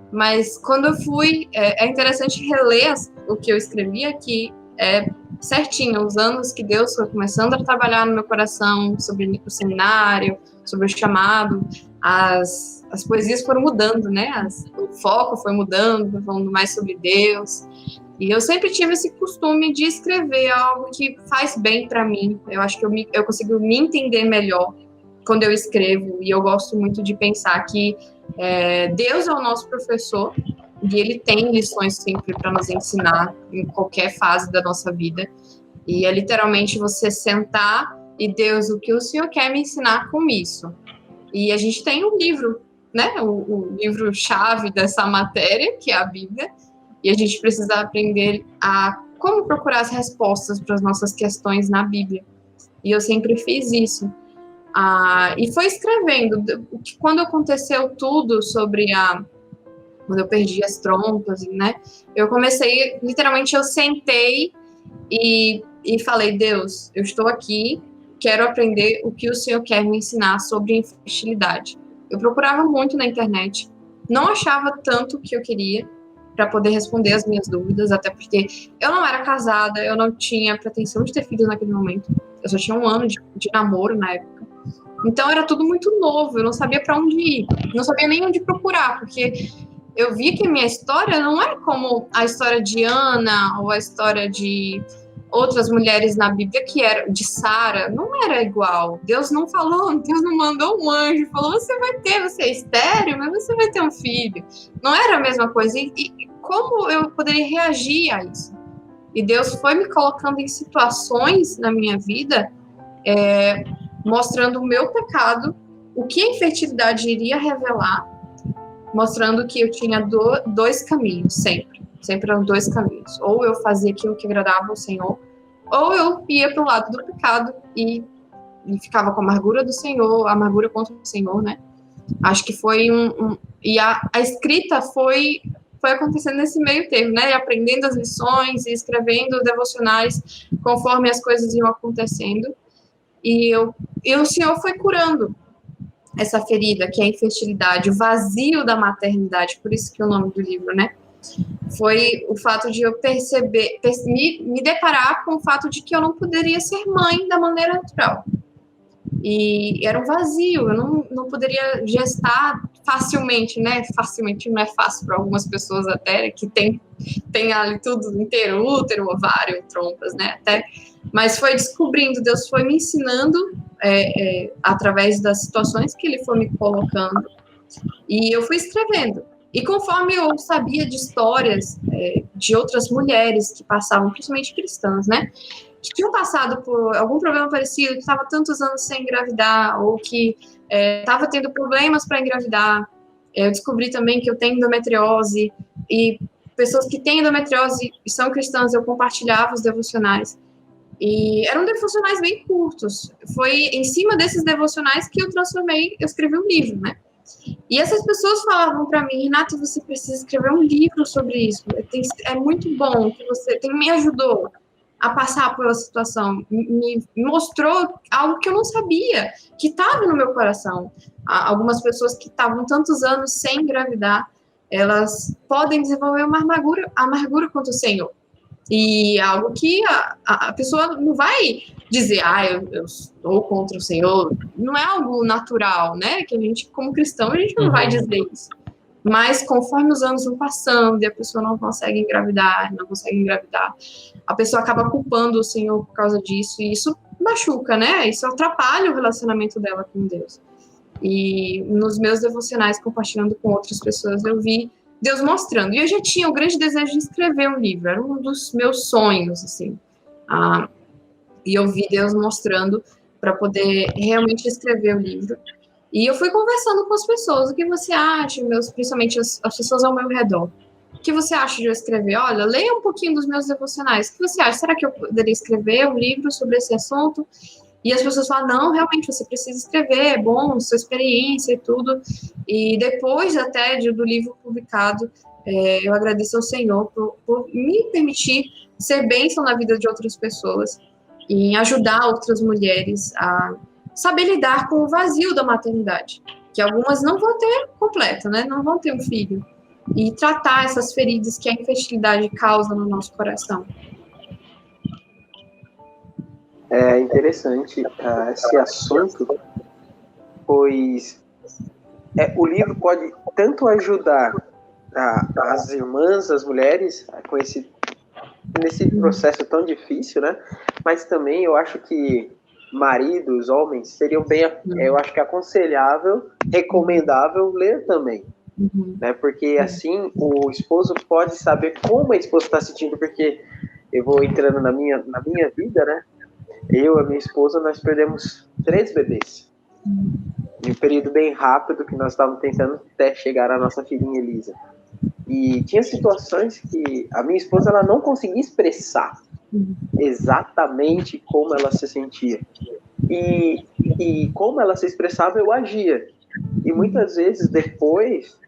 Mas quando eu fui, é interessante reler o que eu escrevi aqui, certinho, os anos que Deus foi começando a trabalhar no meu coração, sobre o seminário, sobre o chamado, as poesias foram mudando, né? O foco foi mudando, falando mais sobre Deus. E eu sempre tive esse costume de escrever algo que faz bem para mim. Eu acho que eu consigo me entender melhor quando eu escrevo. E eu gosto muito de pensar que Deus é o nosso professor e Ele tem lições sempre para nos ensinar em qualquer fase da nossa vida. E é literalmente você sentar e Deus, o que o Senhor quer me ensinar com isso? E a gente tem um livro, né? O livro-chave dessa matéria, que é a Bíblia. E a gente precisa aprender a como procurar as respostas para as nossas questões na Bíblia. E eu sempre fiz isso. E foi escrevendo. Quando aconteceu tudo sobre quando eu perdi as trompas, né? Eu comecei, literalmente, eu sentei e falei, Deus, eu estou aqui, quero aprender o que o Senhor quer me ensinar sobre infertilidade. Eu procurava muito na internet, não achava tanto o que eu queria para poder responder as minhas dúvidas, até porque eu não era casada, eu não tinha pretensão de ter filhos naquele momento, eu só tinha 1 ano de namoro na época. Então era tudo muito novo, eu não sabia para onde ir, não sabia nem onde procurar, porque eu vi que a minha história não é como a história de Ana ou a história de outras mulheres na Bíblia que era de Sara, não era igual. Deus não falou, Deus não mandou um anjo, falou, você é estéril, mas você vai ter um filho. Não era a mesma coisa. E como eu poderia reagir a isso? E Deus foi me colocando em situações na minha vida, mostrando o meu pecado, o que a infertilidade iria revelar, mostrando que eu tinha 2 caminhos, sempre eram 2 caminhos. Ou eu fazia aquilo que agradava ao Senhor, ou eu ia para o lado do pecado e ficava com a amargura do Senhor, a amargura contra o Senhor, né? Acho que foi e a escrita foi acontecendo nesse meio termo, né? Aprendendo as lições e escrevendo devocionais conforme as coisas iam acontecendo. E o Senhor foi curando essa ferida, que é a infertilidade, o vazio da maternidade, por isso que é o nome do livro, né? Foi o fato de eu perceber, me deparar com o fato de que eu não poderia ser mãe da maneira natural. E era um vazio, eu não poderia gestar facilmente, né? Facilmente não é fácil para algumas pessoas até, que tem ali tudo inteiro, útero, ovário, trompas, né? Até, mas foi descobrindo, Deus foi me ensinando através das situações que Ele foi me colocando. E eu fui escrevendo. E conforme eu sabia de histórias de outras mulheres que passavam, principalmente cristãs, né? Que tinham passado por algum problema parecido, que estava tantos anos sem engravidar, ou que estava tendo problemas para engravidar. Eu descobri também que eu tenho endometriose, e pessoas que têm endometriose e são cristãs, eu compartilhava os devocionais. E eram devocionais bem curtos. Foi em cima desses devocionais que eu escrevi um livro, né? E essas pessoas falavam para mim, Renata, você precisa escrever um livro sobre isso. É muito bom que você me ajudou a passar pela situação, me mostrou algo que eu não sabia, que estava no meu coração. Algumas pessoas que estavam tantos anos sem engravidar, elas podem desenvolver uma amargura contra o Senhor. E algo que a pessoa não vai dizer, eu estou contra o Senhor. Não é algo natural, né? Que a gente, como cristão, a gente não vai dizer isso. Mas conforme os anos vão passando e a pessoa não consegue engravidar, a pessoa acaba culpando o Senhor por causa disso, e isso machuca, né? Isso atrapalha o relacionamento dela com Deus. E nos meus devocionais, compartilhando com outras pessoas, eu vi Deus mostrando. E eu já tinha o grande desejo de escrever um livro, era um dos meus sonhos, assim. E eu vi Deus mostrando para poder realmente escrever o livro. E eu fui conversando com as pessoas, o que você acha, principalmente as pessoas ao meu redor. O que você acha de eu escrever? Olha, leia um pouquinho dos meus devocionais. O que você acha? Será que eu poderia escrever um livro sobre esse assunto? E as pessoas falam, não, realmente, você precisa escrever, é bom, sua experiência e tudo. E depois até do livro publicado, eu agradeço ao Senhor por me permitir ser bênção na vida de outras pessoas e ajudar outras mulheres a saber lidar com o vazio da maternidade, que algumas não vão ter completa, né? Não vão ter um filho. E tratar essas feridas que a infertilidade causa no nosso coração. É interessante esse assunto, pois o livro pode tanto ajudar as irmãs, as mulheres, nesse processo tão difícil, né? Mas também eu acho que maridos, homens, seriam eu acho que aconselhável, recomendável ler também. Né? Porque assim o esposo pode saber como a esposa está sentindo, porque eu vou entrando na minha vida, né? Eu e a minha esposa, nós perdemos 3 bebês. Em um período bem rápido que nós estávamos tentando até chegar à nossa filhinha Elisa. E tinha situações que a minha esposa ela não conseguia expressar exatamente como ela se sentia. E como ela se expressava, eu agia. E muitas vezes depois,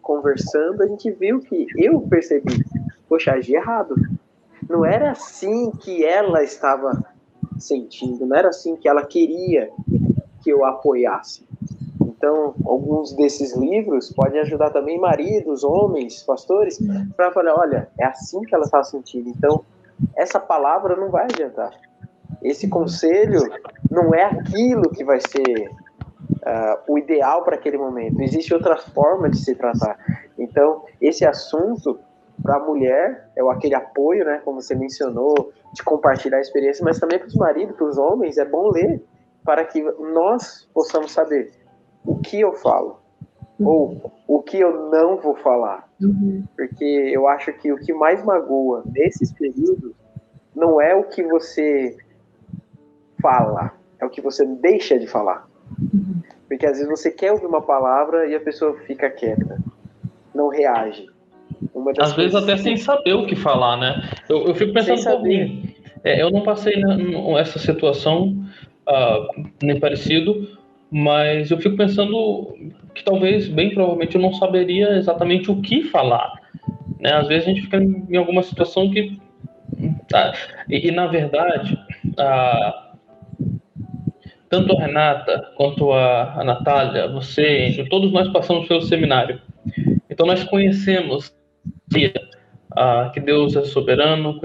conversando, a gente viu que eu percebi, poxa, agi errado. Não era assim que ela estava sentindo, não era assim que ela queria que eu a apoiasse. Então, alguns desses livros podem ajudar também maridos, homens, pastores, para falar, olha, é assim que ela está sentindo. Então, essa palavra não vai adiantar. Esse conselho não é aquilo que vai ser o ideal para aquele momento. Existe outra forma de se tratar. Então, esse assunto, para a mulher, é aquele apoio, né, como você mencionou, de compartilhar a experiência, mas também para os maridos, para os homens, é bom ler, para que nós possamos saber o que eu falo, ou o que eu não vou falar. Porque eu acho que o que mais magoa nesses períodos não é o que você fala, é o que você deixa de falar. Porque às vezes você quer ouvir uma palavra e a pessoa fica quieta, não reage. Às vezes até sem saber o que falar, né? Eu fico pensando por mim. Eu não passei essa situação nem parecido, mas eu fico pensando que talvez, bem provavelmente, eu não saberia exatamente o que falar. Né? Às vezes a gente fica em alguma situação que... E na verdade, tanto a Renata quanto a Natália, você, todos nós passamos pelo seminário. Então nós conhecemos que Deus é soberano,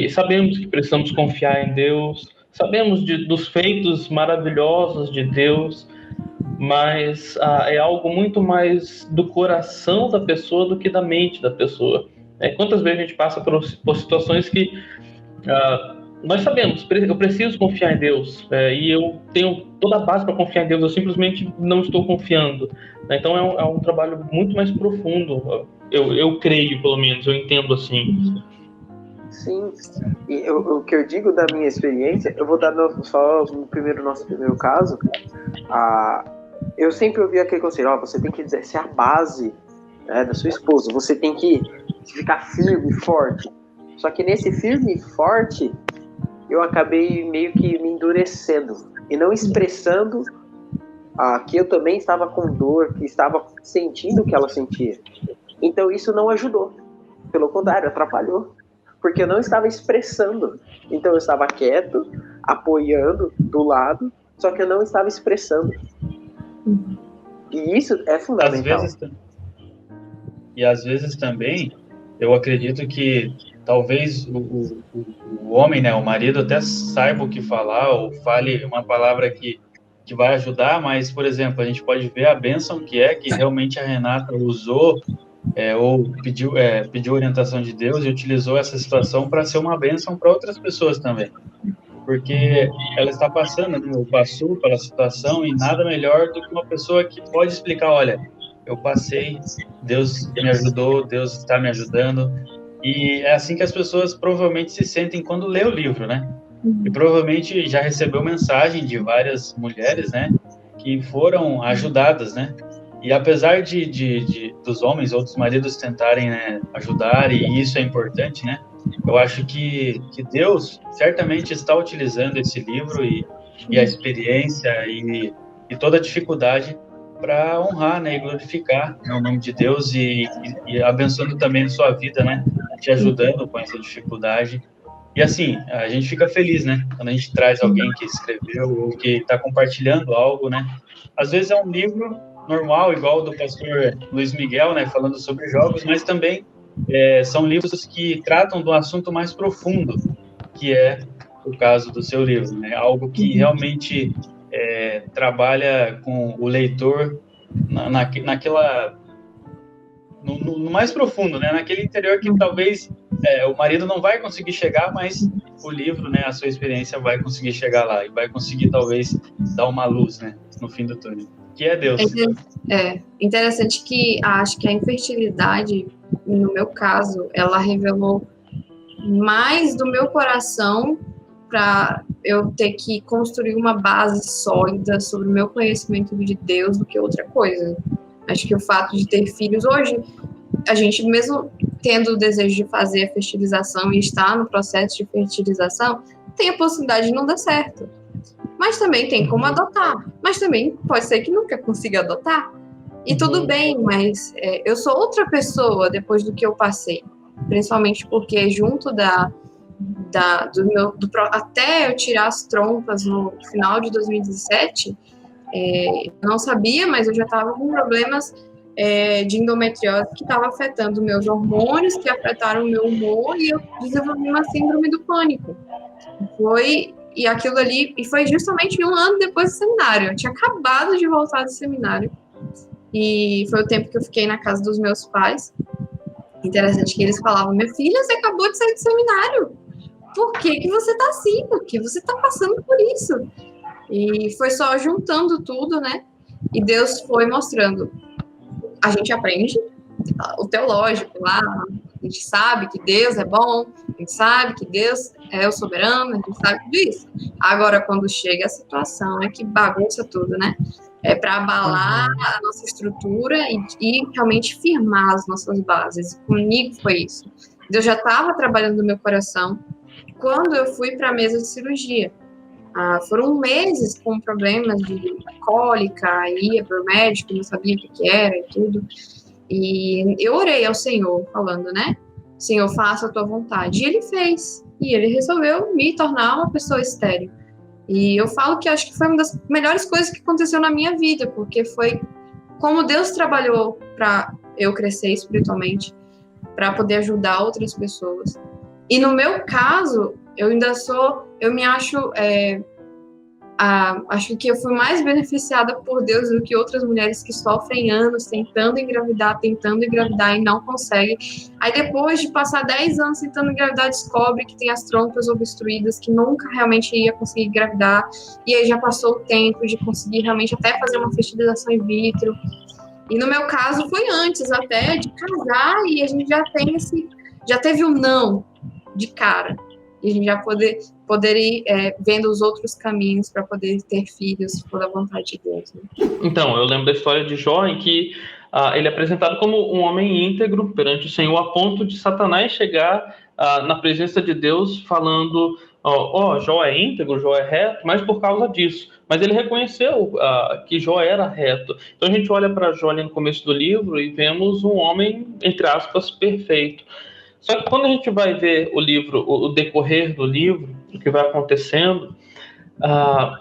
sabemos que precisamos confiar em Deus, sabemos dos feitos maravilhosos de Deus, mas é algo muito mais do coração da pessoa do que da mente da pessoa. Quantas vezes a gente passa por situações que nós sabemos, eu preciso confiar em Deus, e eu tenho toda a base para confiar em Deus, eu simplesmente não estou confiando. Então é um trabalho muito mais profundo, eu creio, pelo menos, eu entendo assim. Sim, e o que eu digo da minha experiência, eu vou dar só no nosso primeiro caso, eu sempre ouvi aquele conselho, você tem que ser a base, né, da sua esposa, você tem que ficar firme e forte. Só que nesse firme e forte, eu acabei meio que me endurecendo e não expressando que eu também estava com dor, que estava sentindo o que ela sentia. Então isso não ajudou, pelo contrário, atrapalhou, porque eu não estava expressando. Então eu estava quieto, apoiando do lado, só que eu não estava expressando. E isso é fundamental. Às vezes também, eu acredito que talvez o homem, né, o marido até saiba o que falar ou fale uma palavra que vai ajudar, mas, por exemplo, a gente pode ver a bênção que realmente a Renata usou ou pediu orientação de Deus e utilizou essa situação para ser uma bênção para outras pessoas também. Porque ela está passando, né, ou passou pela situação, e nada melhor do que uma pessoa que pode explicar, olha, eu passei, Deus me ajudou, Deus está me ajudando, e é assim que as pessoas provavelmente se sentem quando lê o livro, né? E provavelmente já recebeu mensagem de várias mulheres, né, que foram ajudadas, né? E apesar dos homens ou dos maridos tentarem, né, ajudar, e isso é importante, né? Eu acho que Deus certamente está utilizando esse livro e a experiência e toda a dificuldade para honrar, né, e glorificar, né, o nome de Deus e abençoando também a sua vida, né, te ajudando com essa dificuldade. E assim, a gente fica feliz, né, quando a gente traz alguém que escreveu ou que está compartilhando algo, né. Às vezes é um livro normal, igual o do pastor Luiz Miguel, né, falando sobre jogos, mas também são livros que tratam de um assunto mais profundo, que é o caso do seu livro, né? Algo que realmente trabalha com o leitor no mais profundo, né? Naquele interior que talvez o marido não vai conseguir chegar, mas o livro, né, a sua experiência vai conseguir chegar lá e vai conseguir talvez dar uma luz, né, no fim do túnel, que é Deus. É interessante que acho que a infertilidade, no meu caso, ela revelou mais do meu coração para eu ter que construir uma base sólida sobre o meu conhecimento de Deus do que outra coisa. Acho que o fato de ter filhos hoje, a gente mesmo tendo o desejo de fazer a fertilização e estar no processo de fertilização, tem a possibilidade de não dar certo. Mas também tem como adotar. Mas também pode ser que nunca consiga adotar. E tudo bem, mas eu sou outra pessoa depois do que eu passei. Principalmente porque junto até eu tirar as trompas no final de 2017, eu não sabia, mas eu já estava com problemas de endometriose que estava afetando meus hormônios, que afetaram o meu humor, e eu desenvolvi uma síndrome do pânico. E aquilo ali, e foi justamente 1 ano depois do seminário. Eu tinha acabado de voltar do seminário. E foi o tempo que eu fiquei na casa dos meus pais. Interessante que eles falavam: minha filha, você acabou de sair do seminário. Por que você tá assim? Por que você tá passando por isso? E foi só juntando tudo, né? E Deus foi mostrando. A gente aprende o teológico lá, a gente sabe que Deus é bom, a gente sabe que Deus é o soberano, a gente sabe tudo isso. Agora, quando chega a situação, é que bagunça tudo, né? É para abalar a nossa estrutura e realmente firmar as nossas bases. Comigo foi isso. Deus já estava trabalhando no meu coração quando eu fui para a mesa de cirurgia. Foram meses com problemas de cólica, ia para o médico, não sabia o que era e tudo. E eu orei ao Senhor, falando, né? Senhor, faça a tua vontade. E ele fez. E ele resolveu me tornar uma pessoa estéril. E eu falo que acho que foi uma das melhores coisas que aconteceu na minha vida, porque foi como Deus trabalhou para eu crescer espiritualmente, para poder ajudar outras pessoas. E no meu caso, eu me acho, acho que eu fui mais beneficiada por Deus do que outras mulheres que sofrem anos tentando engravidar e não conseguem. Aí depois de passar 10 anos tentando engravidar, descobre que tem as trompas obstruídas, que nunca realmente ia conseguir engravidar, e aí já passou o tempo de conseguir realmente até fazer uma fertilização in vitro. E no meu caso foi antes até de casar, e a gente já teve um não de cara. E a gente já poder ir vendo os outros caminhos para poder ter filhos, se for da vontade de Deus. Né? Então, eu lembro da história de Jó, em que ele é apresentado como um homem íntegro perante o Senhor, a ponto de Satanás chegar na presença de Deus falando: Jó é íntegro, Jó é reto, mas por causa disso. Mas ele reconheceu que Jó era reto. Então a gente olha para Jó ali no começo do livro e vemos um homem, entre aspas, perfeito. Só que quando a gente vai ver o livro, o decorrer do livro, o que vai acontecendo,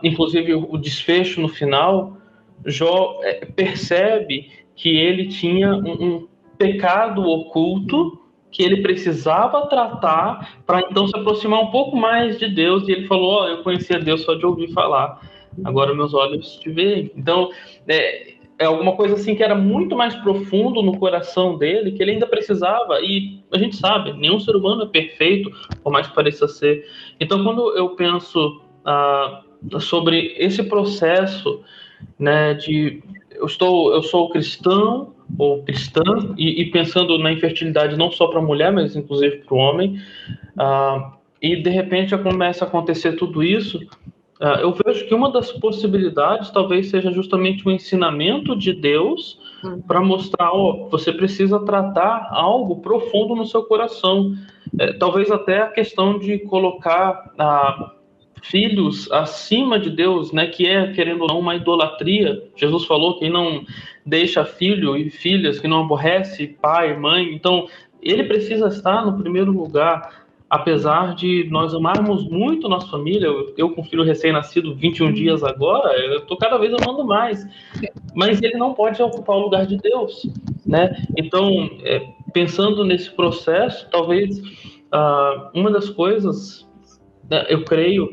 inclusive o desfecho no final, Jó percebe que ele tinha um pecado oculto que ele precisava tratar para então se aproximar um pouco mais de Deus. E ele falou: eu conhecia Deus só de ouvir falar, agora meus olhos te veem. Então, é alguma coisa assim que era muito mais profundo no coração dele, que ele ainda precisava, e a gente sabe, nenhum ser humano é perfeito, por mais que pareça ser. Então, quando eu penso sobre esse processo, né, de eu sou cristão ou cristã, e pensando na infertilidade não só para a mulher, mas inclusive para o homem, e de repente já começa a acontecer tudo isso. Eu vejo que uma das possibilidades talvez seja justamente o ensinamento de Deus para mostrar: você precisa tratar algo profundo no seu coração. Talvez até a questão de colocar filhos acima de Deus, né, que é, querendo ou não, uma idolatria. Jesus falou: quem não deixa filho e filhas, que não aborrece pai, mãe. Então, ele precisa estar no primeiro lugar. Apesar de nós amarmos muito nossa família, eu com filho recém-nascido, 21 dias agora, eu estou cada vez amando mais. Mas ele não pode ocupar o lugar de Deus, né? Então, pensando nesse processo, talvez uma das coisas, eu creio,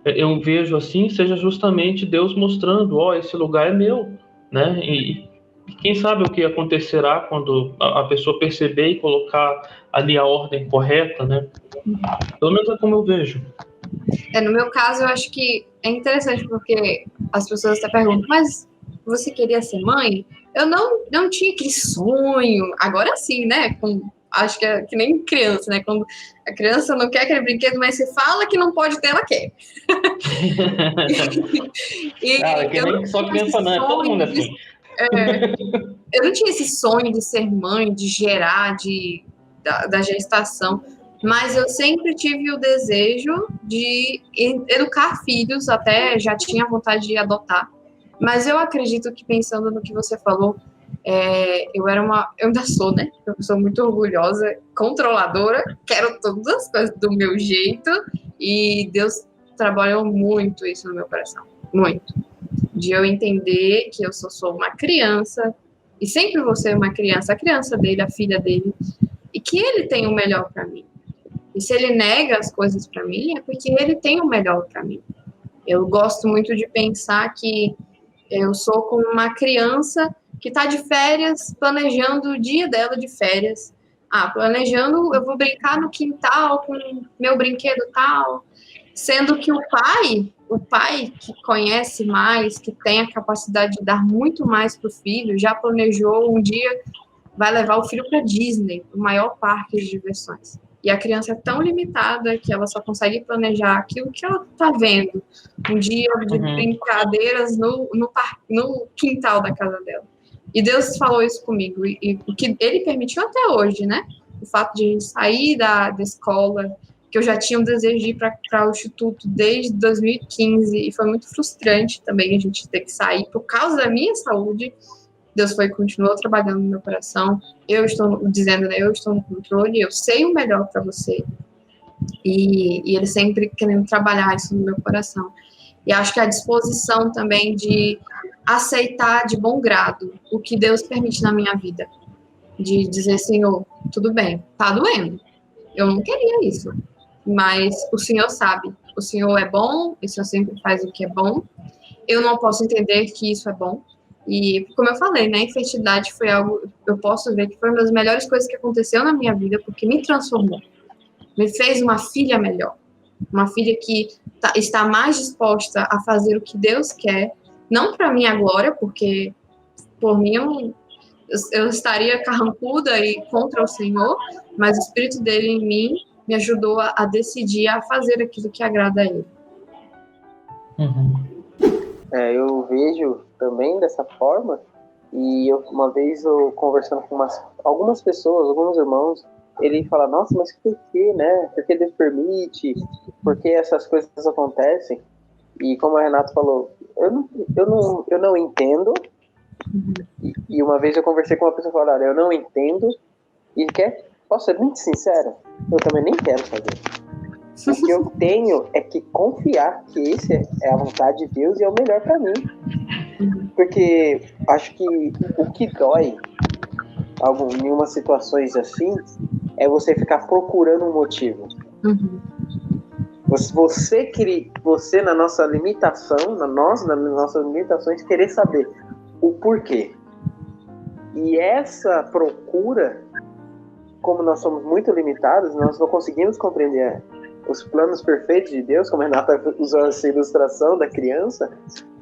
eu vejo assim, seja justamente Deus mostrando: esse lugar é meu, né? E quem sabe o que acontecerá quando a pessoa perceber e colocar ali a ordem correta, né? Pelo menos é como eu vejo. No meu caso, eu acho que é interessante, porque as pessoas até perguntam: mas você queria ser mãe? Eu não tinha aquele sonho. Agora sim, né? Acho que é que nem criança, né? Quando a criança não quer aquele brinquedo, mas você fala que não pode ter, ela quer. Que nem só criança não, todo mundo é assim. Eu não tinha esse sonho de ser mãe, de gerar, da gestação, mas eu sempre tive o desejo de educar filhos, até já tinha vontade de adotar. Mas eu acredito que, pensando no que você falou, eu ainda sou, né? Eu sou muito orgulhosa, controladora, quero todas as coisas do meu jeito, e Deus trabalhou muito isso no meu coração, muito. De eu entender que eu sou uma criança, e sempre vou ser uma criança, a criança dele, a filha dele, e que ele tem o melhor para mim. E se ele nega as coisas para mim, é porque ele tem o melhor para mim. Eu gosto muito de pensar que eu sou como uma criança que está de férias, planejando o dia dela de férias. Planejando, eu vou brincar no quintal com meu brinquedo tal. Sendo que o pai que conhece mais, que tem a capacidade de dar muito mais para o filho, já planejou um dia, vai levar o filho para Disney, o maior parque de diversões. E a criança é tão limitada que ela só consegue planejar aquilo que ela está vendo. Um dia de brincadeiras no quintal da casa dela. E Deus falou isso comigo. E o que ele permitiu até hoje, né? O fato de a gente sair da escola, que eu já tinha um desejo de ir para o Instituto desde 2015, e foi muito frustrante também a gente ter que sair por causa da minha saúde. Deus continuou trabalhando no meu coração. Eu estou dizendo, né, eu estou no controle, eu sei o melhor para você. E ele sempre querendo trabalhar isso no meu coração. E acho que a disposição também de aceitar de bom grado o que Deus permite na minha vida. De dizer: Senhor, tudo bem, tá doendo. Eu não queria isso. Mas o Senhor sabe. O Senhor é bom, o Senhor sempre faz o que é bom. Eu não posso entender que isso é bom. E, como eu falei, né, a infertilidade foi algo, eu posso ver que foi uma das melhores coisas que aconteceu na minha vida, porque me transformou. Me fez uma filha melhor. Uma filha que está mais disposta a fazer o que Deus quer. Não para minha glória, porque por mim eu estaria carrancuda e contra o Senhor, mas o Espírito dele em mim me ajudou a decidir a fazer aquilo que agrada a ele. Eu vejo também dessa forma, e uma vez eu conversando com algumas pessoas, alguns irmãos, ele fala: nossa, mas por que, né? Por que Deus permite? Por que essas coisas acontecem? E como a Renata falou, eu não entendo. E uma vez eu conversei com uma pessoa e falei: olha, eu não entendo. E posso ser muito sincero, eu também nem quero saber. O que eu tenho é que confiar que esse é a vontade de Deus e é o melhor para mim. Porque acho que o que dói em algumas situações assim é você ficar procurando um motivo. Uhum. Você na nossa limitação, nas nossas limitações, querer saber o porquê. E essa procura, como nós somos muito limitados, nós não conseguimos compreender os planos perfeitos de Deus, como a Renata usou essa ilustração da criança,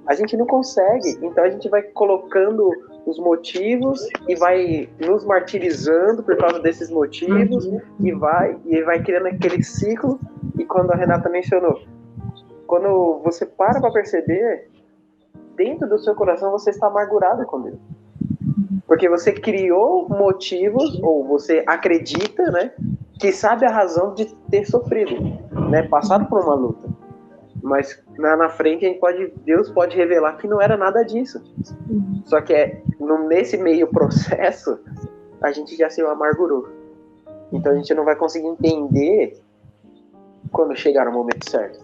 a gente não consegue. Então a gente vai colocando os motivos e vai nos martirizando por causa desses motivos e vai criando aquele ciclo. E quando a Renata mencionou, quando você para perceber, dentro do seu coração você está amargurado com Deus. Porque você criou motivos, ou você acredita, né, que sabe a razão de ter sofrido, né, passado por uma luta. Mas na frente Deus pode revelar que não era nada disso. Só que nesse meio processo, a gente já se amargurou. Então a gente não vai conseguir entender quando chegar o momento certo.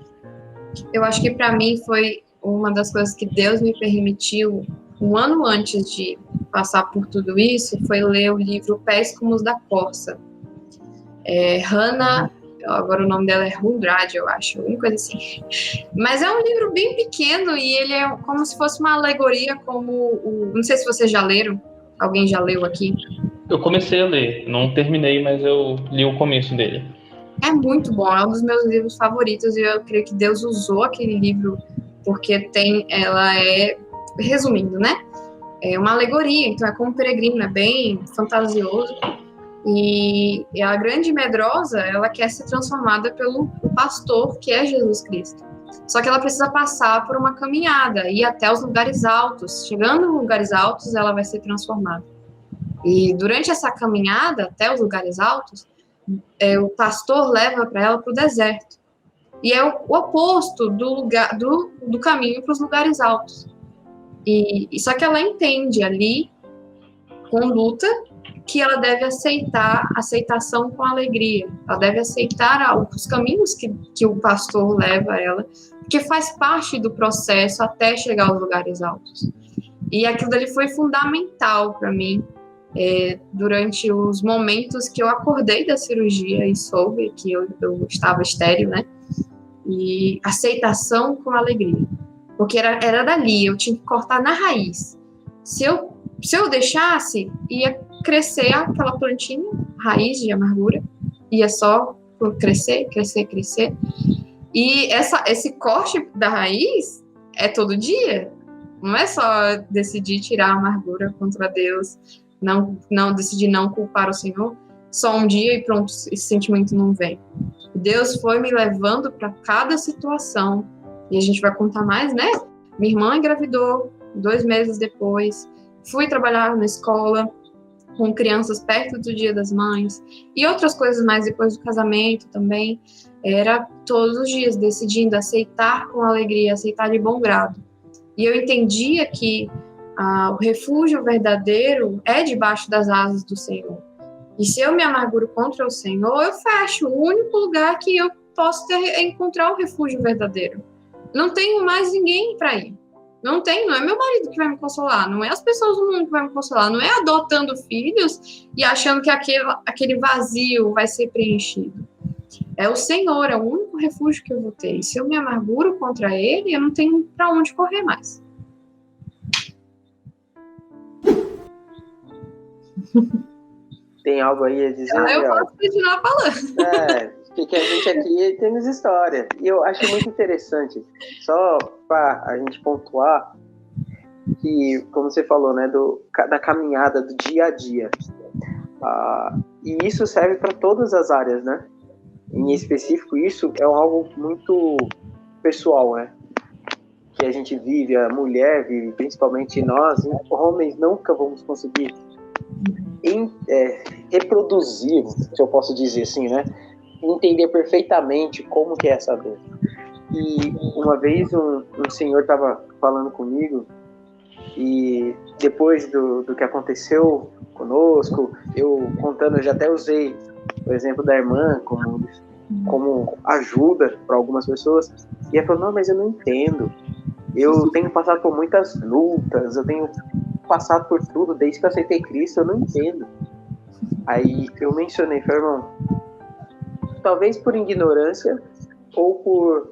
Eu acho que para mim foi uma das coisas que Deus me permitiu, um ano antes de passar por tudo isso, foi ler o livro Pés como os da Corça. Hannah, agora o nome dela é Hundrade, eu acho, uma coisa assim. Mas é um livro bem pequeno e ele é como se fosse uma alegoria, não sei se vocês já leram, alguém já leu aqui? Eu comecei a ler, não terminei, mas eu li o começo dele. É muito bom, é um dos meus livros favoritos e eu creio que Deus usou aquele livro porque resumindo, né? É uma alegoria, então é como um peregrino, é bem fantasioso. E a grande medrosa, ela quer ser transformada pelo pastor, que é Jesus Cristo. Só que ela precisa passar por uma caminhada, ir até os lugares altos. Chegando nos lugares altos, ela vai ser transformada. E durante essa caminhada até os lugares altos, o pastor leva para ela para o deserto. E é o oposto do caminho para os lugares altos. E só que ela entende ali, com luta, que ela deve aceitar aceitação com alegria. Ela deve aceitar os caminhos que o pastor leva ela, porque faz parte do processo até chegar aos lugares altos. E aquilo dali foi fundamental para mim, durante os momentos que eu acordei da cirurgia e soube que eu estava estéril, né? E aceitação com alegria. Porque era dali, eu tinha que cortar na raiz. Se eu deixasse, ia crescer aquela plantinha, raiz de amargura, ia só crescer, crescer, crescer. E esse corte da raiz é todo dia. Não é só decidir tirar a amargura contra Deus, não decidir não culpar o Senhor, só um dia e pronto, esse sentimento não vem. Deus foi me levando para cada situação, e a gente vai contar mais, né? Minha irmã engravidou 2 meses depois, fui trabalhar na escola com crianças perto do Dia das Mães, e outras coisas mais depois do casamento também. Era todos os dias decidindo aceitar com alegria, aceitar de bom grado. E eu entendia que o refúgio verdadeiro é debaixo das asas do Senhor. E se eu me amarguro contra o Senhor, eu fecho o único lugar que eu posso encontrar o refúgio verdadeiro. Não tenho mais ninguém para ir. Não é meu marido que vai me consolar, não é as pessoas do mundo que vai me consolar, não é adotando filhos e achando que aquele vazio vai ser preenchido. É o Senhor, é o único refúgio que eu vou ter. E se eu me amarguro contra Ele, eu não tenho para onde correr mais. Tem algo aí a dizer? Eu posso continuar falando. Porque a gente aqui temos história. E eu acho muito interessante, só para a gente pontuar, que, como você falou, né, da caminhada, do dia a dia. E isso serve para todas as áreas, né? Em específico, isso é algo muito pessoal, né? Que a gente vive, a mulher vive, principalmente nós, homens nunca vamos conseguir reproduzir, se eu posso dizer assim, né? Entender perfeitamente como que é essa dor. E uma vez um senhor estava falando comigo, e depois do que aconteceu conosco, eu contando, eu já até usei o exemplo da irmã como ajuda para algumas pessoas, e ela falou, não, mas eu não entendo, eu tenho passado por muitas lutas, eu tenho passado por tudo, desde que eu aceitei Cristo, eu não entendo. Aí eu mencionei, falei, irmão, talvez por ignorância ou por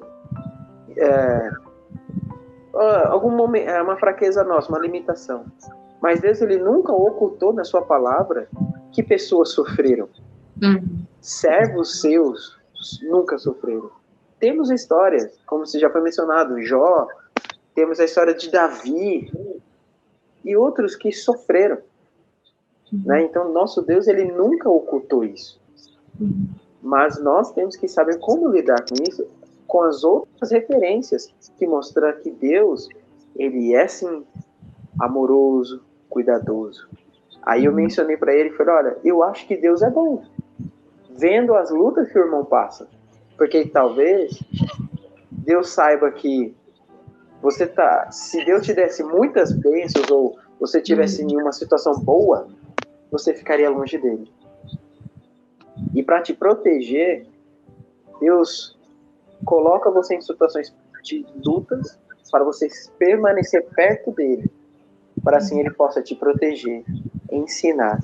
algum momento, uma fraqueza nossa, uma limitação. Mas Deus, ele nunca ocultou na sua palavra que pessoas sofreram. Servos seus nunca sofreram. Temos histórias, como já foi mencionado, Jó, temos a história de Davi e outros que sofreram. Né? Então, nosso Deus, ele nunca ocultou isso. Mas nós temos que saber como lidar com isso, com as outras referências que mostram que Deus, ele é, sim, amoroso, cuidadoso. Aí eu mencionei para ele, falei, olha, eu acho que Deus é bom, vendo as lutas que o irmão passa. Porque talvez Deus saiba que se Deus te desse muitas bênçãos ou você estivesse em uma situação boa, você ficaria longe dele. E para te proteger, Deus coloca você em situações de lutas para você permanecer perto dele, para assim ele possa te proteger, ensinar,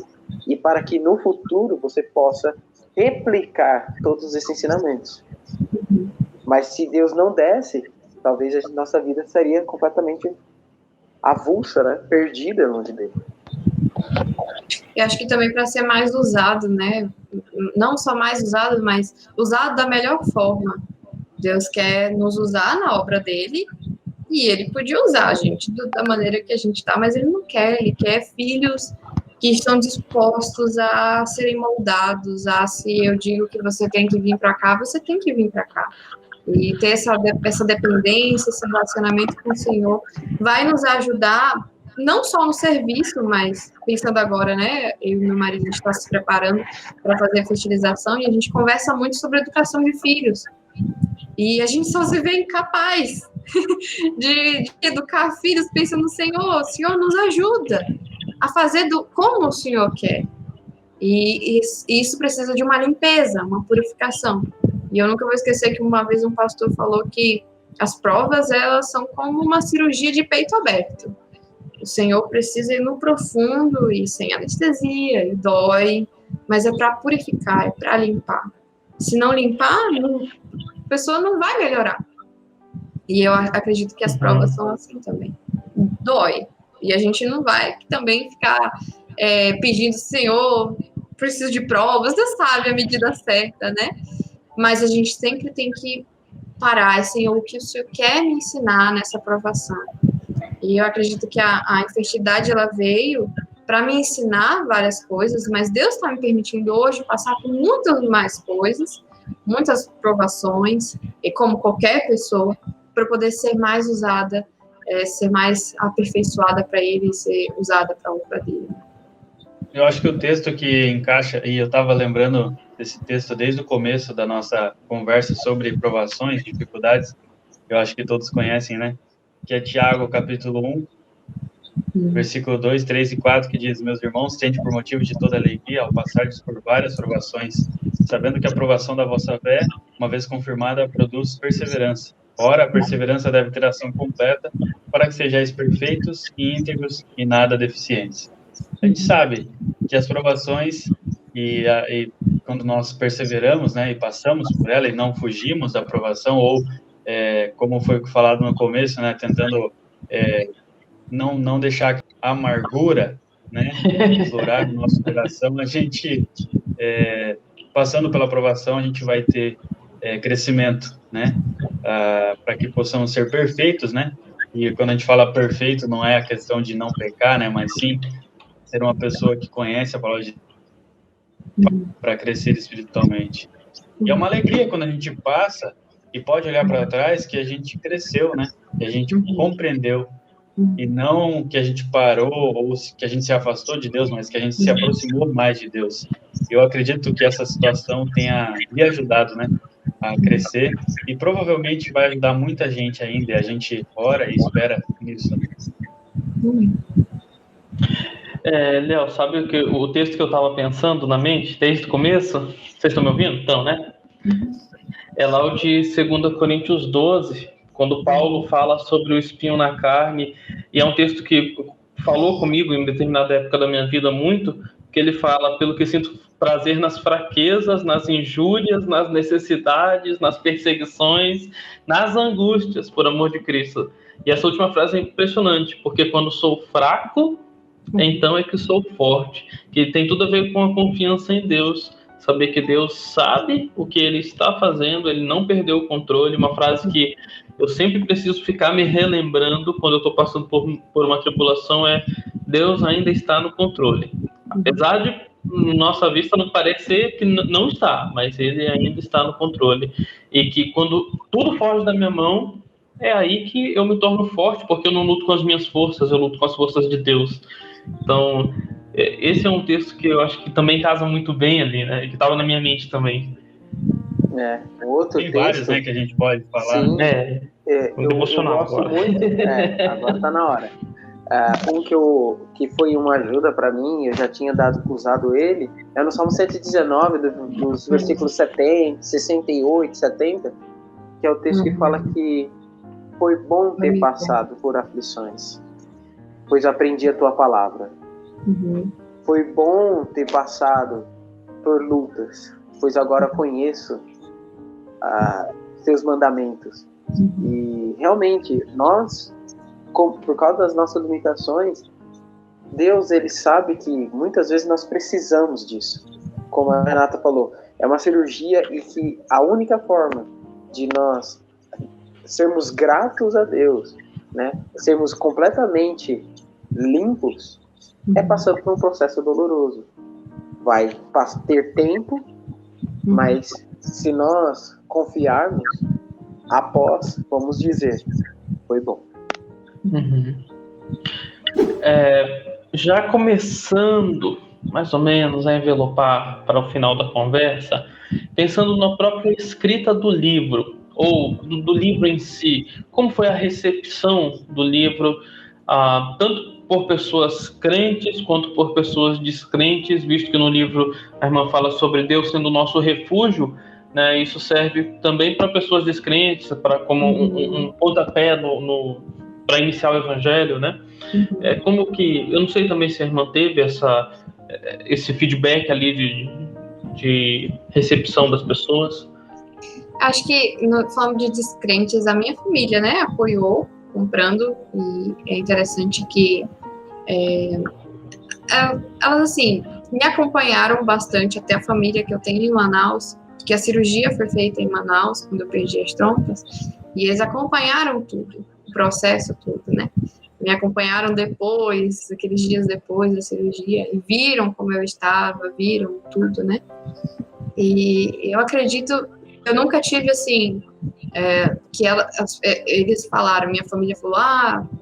e para que no futuro você possa replicar todos esses ensinamentos. Mas se Deus não desse, talvez a nossa vida seria completamente avulsa, né? Perdida longe dele. Eu acho que também para ser mais usado, né? Não só mais usado, mas usado da melhor forma. Deus quer nos usar na obra dele e ele podia usar a gente da maneira que a gente está, mas ele não quer. Ele quer filhos que estão dispostos a serem moldados, se eu digo que você tem que vir para cá, você tem que vir para cá. E ter essa dependência, esse relacionamento com o Senhor vai nos ajudar, não só no serviço, mas pensando agora, né, eu e meu marido, a gente está se preparando para fazer a fertilização e a gente conversa muito sobre a educação de filhos. E a gente só se vê incapaz de educar filhos pensando no Senhor. O Senhor nos ajuda a fazer como o Senhor quer. E isso precisa de uma limpeza, uma purificação. E eu nunca vou esquecer que uma vez um pastor falou que as provas, elas são como uma cirurgia de peito aberto. O Senhor precisa ir no profundo e sem anestesia, e dói, mas é para purificar, é para limpar. Se não limpar, a pessoa não vai melhorar. E eu acredito que as provas são assim também. Dói. E a gente não vai também ficar pedindo, Senhor, preciso de provas, Deus sabe a medida certa, né? Mas a gente sempre tem que parar, Senhor, o que o Senhor quer me ensinar nessa provação. E eu acredito que a infertilidade, ela veio para me ensinar várias coisas, mas Deus está me permitindo hoje passar por muitas mais coisas, muitas provações, e como qualquer pessoa, para poder ser mais usada, ser mais aperfeiçoada para Ele e ser usada para a obra dele. Eu acho que o texto que encaixa, e eu estava lembrando desse texto desde o começo da nossa conversa sobre provações, dificuldades, eu acho que todos conhecem, né? Que é Tiago, capítulo 1, versículo 2, 3 e 4, que diz, meus irmãos, tende por motivo de toda alegria ao passardes por várias provações, sabendo que a provação da vossa fé, uma vez confirmada, produz perseverança. Ora, a perseverança deve ter ação completa, para que sejais perfeitos e íntegros e nada deficientes. A gente sabe que as provações, e quando nós perseveramos, né, e passamos por ela e não fugimos da provação, ou, como foi falado no começo, né, tentando não deixar a amargura, né, explorar o nosso coração, a gente, passando pela provação, a gente vai ter crescimento, né, para que possamos ser perfeitos, né, e quando a gente fala perfeito, não é a questão de não pecar, né, mas sim ser uma pessoa que conhece a palavra de Deus para crescer espiritualmente. E é uma alegria quando a gente passa e pode olhar para trás que a gente cresceu, né, que a gente compreendeu, e não que a gente parou ou que a gente se afastou de Deus, mas que a gente se aproximou mais de Deus. Eu acredito que essa situação tenha me ajudado, né, a crescer, e provavelmente vai ajudar muita gente ainda, e a gente ora e espera nisso. Léo, sabe o texto que eu estava pensando na mente desde o começo? Vocês estão me ouvindo? Então, né? É lá o de 2 Coríntios 12, quando Paulo fala sobre o espinho na carne, e é um texto que falou comigo em determinada época da minha vida muito, que ele fala, pelo que sinto prazer nas fraquezas, nas injúrias, nas necessidades, nas perseguições, nas angústias, por amor de Cristo. E essa última frase é impressionante, porque quando sou fraco, então é que sou forte, que tem tudo a ver com a confiança em Deus, saber que Deus sabe o que Ele está fazendo, Ele não perdeu o controle. Uma frase que eu sempre preciso ficar me relembrando quando eu estou passando por uma tribulação é: Deus ainda está no controle. Apesar de nossa vista não parecer que não está, mas Ele ainda está no controle. E que quando tudo foge da minha mão, é aí que eu me torno forte, porque eu não luto com as minhas forças, eu luto com as forças de Deus. Então, esse é um texto que eu acho que também casa muito bem ali, né? Que estava na minha mente também. Outro Tem texto, vários, né, que a gente pode falar. Sim, muito emocional eu gosto agora. muito. Agora está na hora. Que foi uma ajuda para mim, eu já tinha usado ele, é no Salmo 119, dos versículos 70, 68, 70, que é o texto que fala que foi bom ter passado por aflições, pois aprendi a tua palavra. Foi bom ter passado por lutas, pois agora conheço seus mandamentos. E realmente, nós, por causa das nossas limitações, Deus, Ele sabe que muitas vezes nós precisamos disso. Como a Renata falou, é uma cirurgia e que a única forma de nós sermos gratos a Deus, né, sermos completamente limpos, é passando por um processo doloroso. Vai ter tempo, mas se nós confiarmos, após, vamos dizer, foi bom. Já começando mais ou menos a envelopar para o final da conversa, pensando na própria escrita do livro, ou do livro em si, como foi a recepção do livro, tanto por pessoas crentes quanto por pessoas descrentes, visto que no livro a irmã fala sobre Deus sendo o nosso refúgio, né? Isso serve também para pessoas descrentes, como um pontapé para iniciar o evangelho, né? Como que, eu não sei também se a irmã teve esse feedback ali de recepção das pessoas. Acho que, falando de descrentes, a minha família, né, apoiou comprando, e é interessante que elas, assim, me acompanharam bastante, até a família que eu tenho em Manaus, que a cirurgia foi feita em Manaus, quando eu perdi as trompas, e eles acompanharam tudo, o processo todo, né? Me acompanharam depois, aqueles dias depois da cirurgia, e viram como eu estava, viram tudo, né? E eu acredito, eu nunca tive, assim, que eles falaram, minha família falou,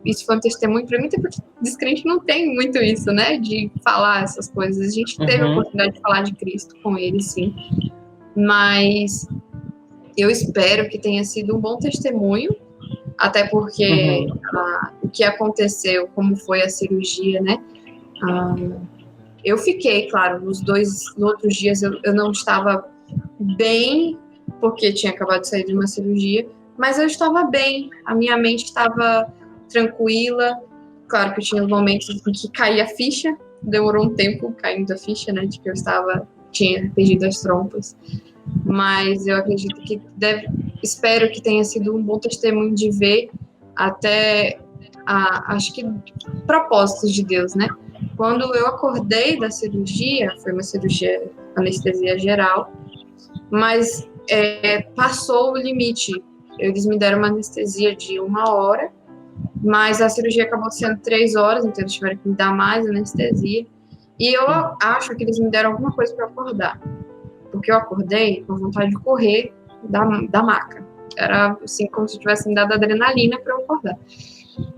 isso foi um testemunho para mim, até porque descrente não tem muito isso, né, de falar essas coisas. A gente teve a oportunidade de falar de Cristo com eles, sim, mas eu espero que tenha sido um bom testemunho, até porque o que aconteceu, como foi a cirurgia, né, eu fiquei, claro, nos outros dias eu não estava bem, porque tinha acabado de sair de uma cirurgia, mas eu estava bem, a minha mente estava tranquila. Claro que eu tinha momentos em que caía a ficha, demorou um tempo caindo a ficha, né, de que eu tinha perdido as trompas, mas eu acredito que espero que tenha sido um bom testemunho de ver até, acho que, propósitos de Deus, né? Quando eu acordei da cirurgia, foi uma cirurgia, anestesia geral, mas passou o limite. Eles me deram uma anestesia de 1 hora, mas a cirurgia acabou sendo 3 horas, então eles tiveram que me dar mais anestesia. E eu acho que eles me deram alguma coisa para acordar, porque eu acordei com vontade de correr da maca. Era assim, como se tivessem dado adrenalina para eu acordar.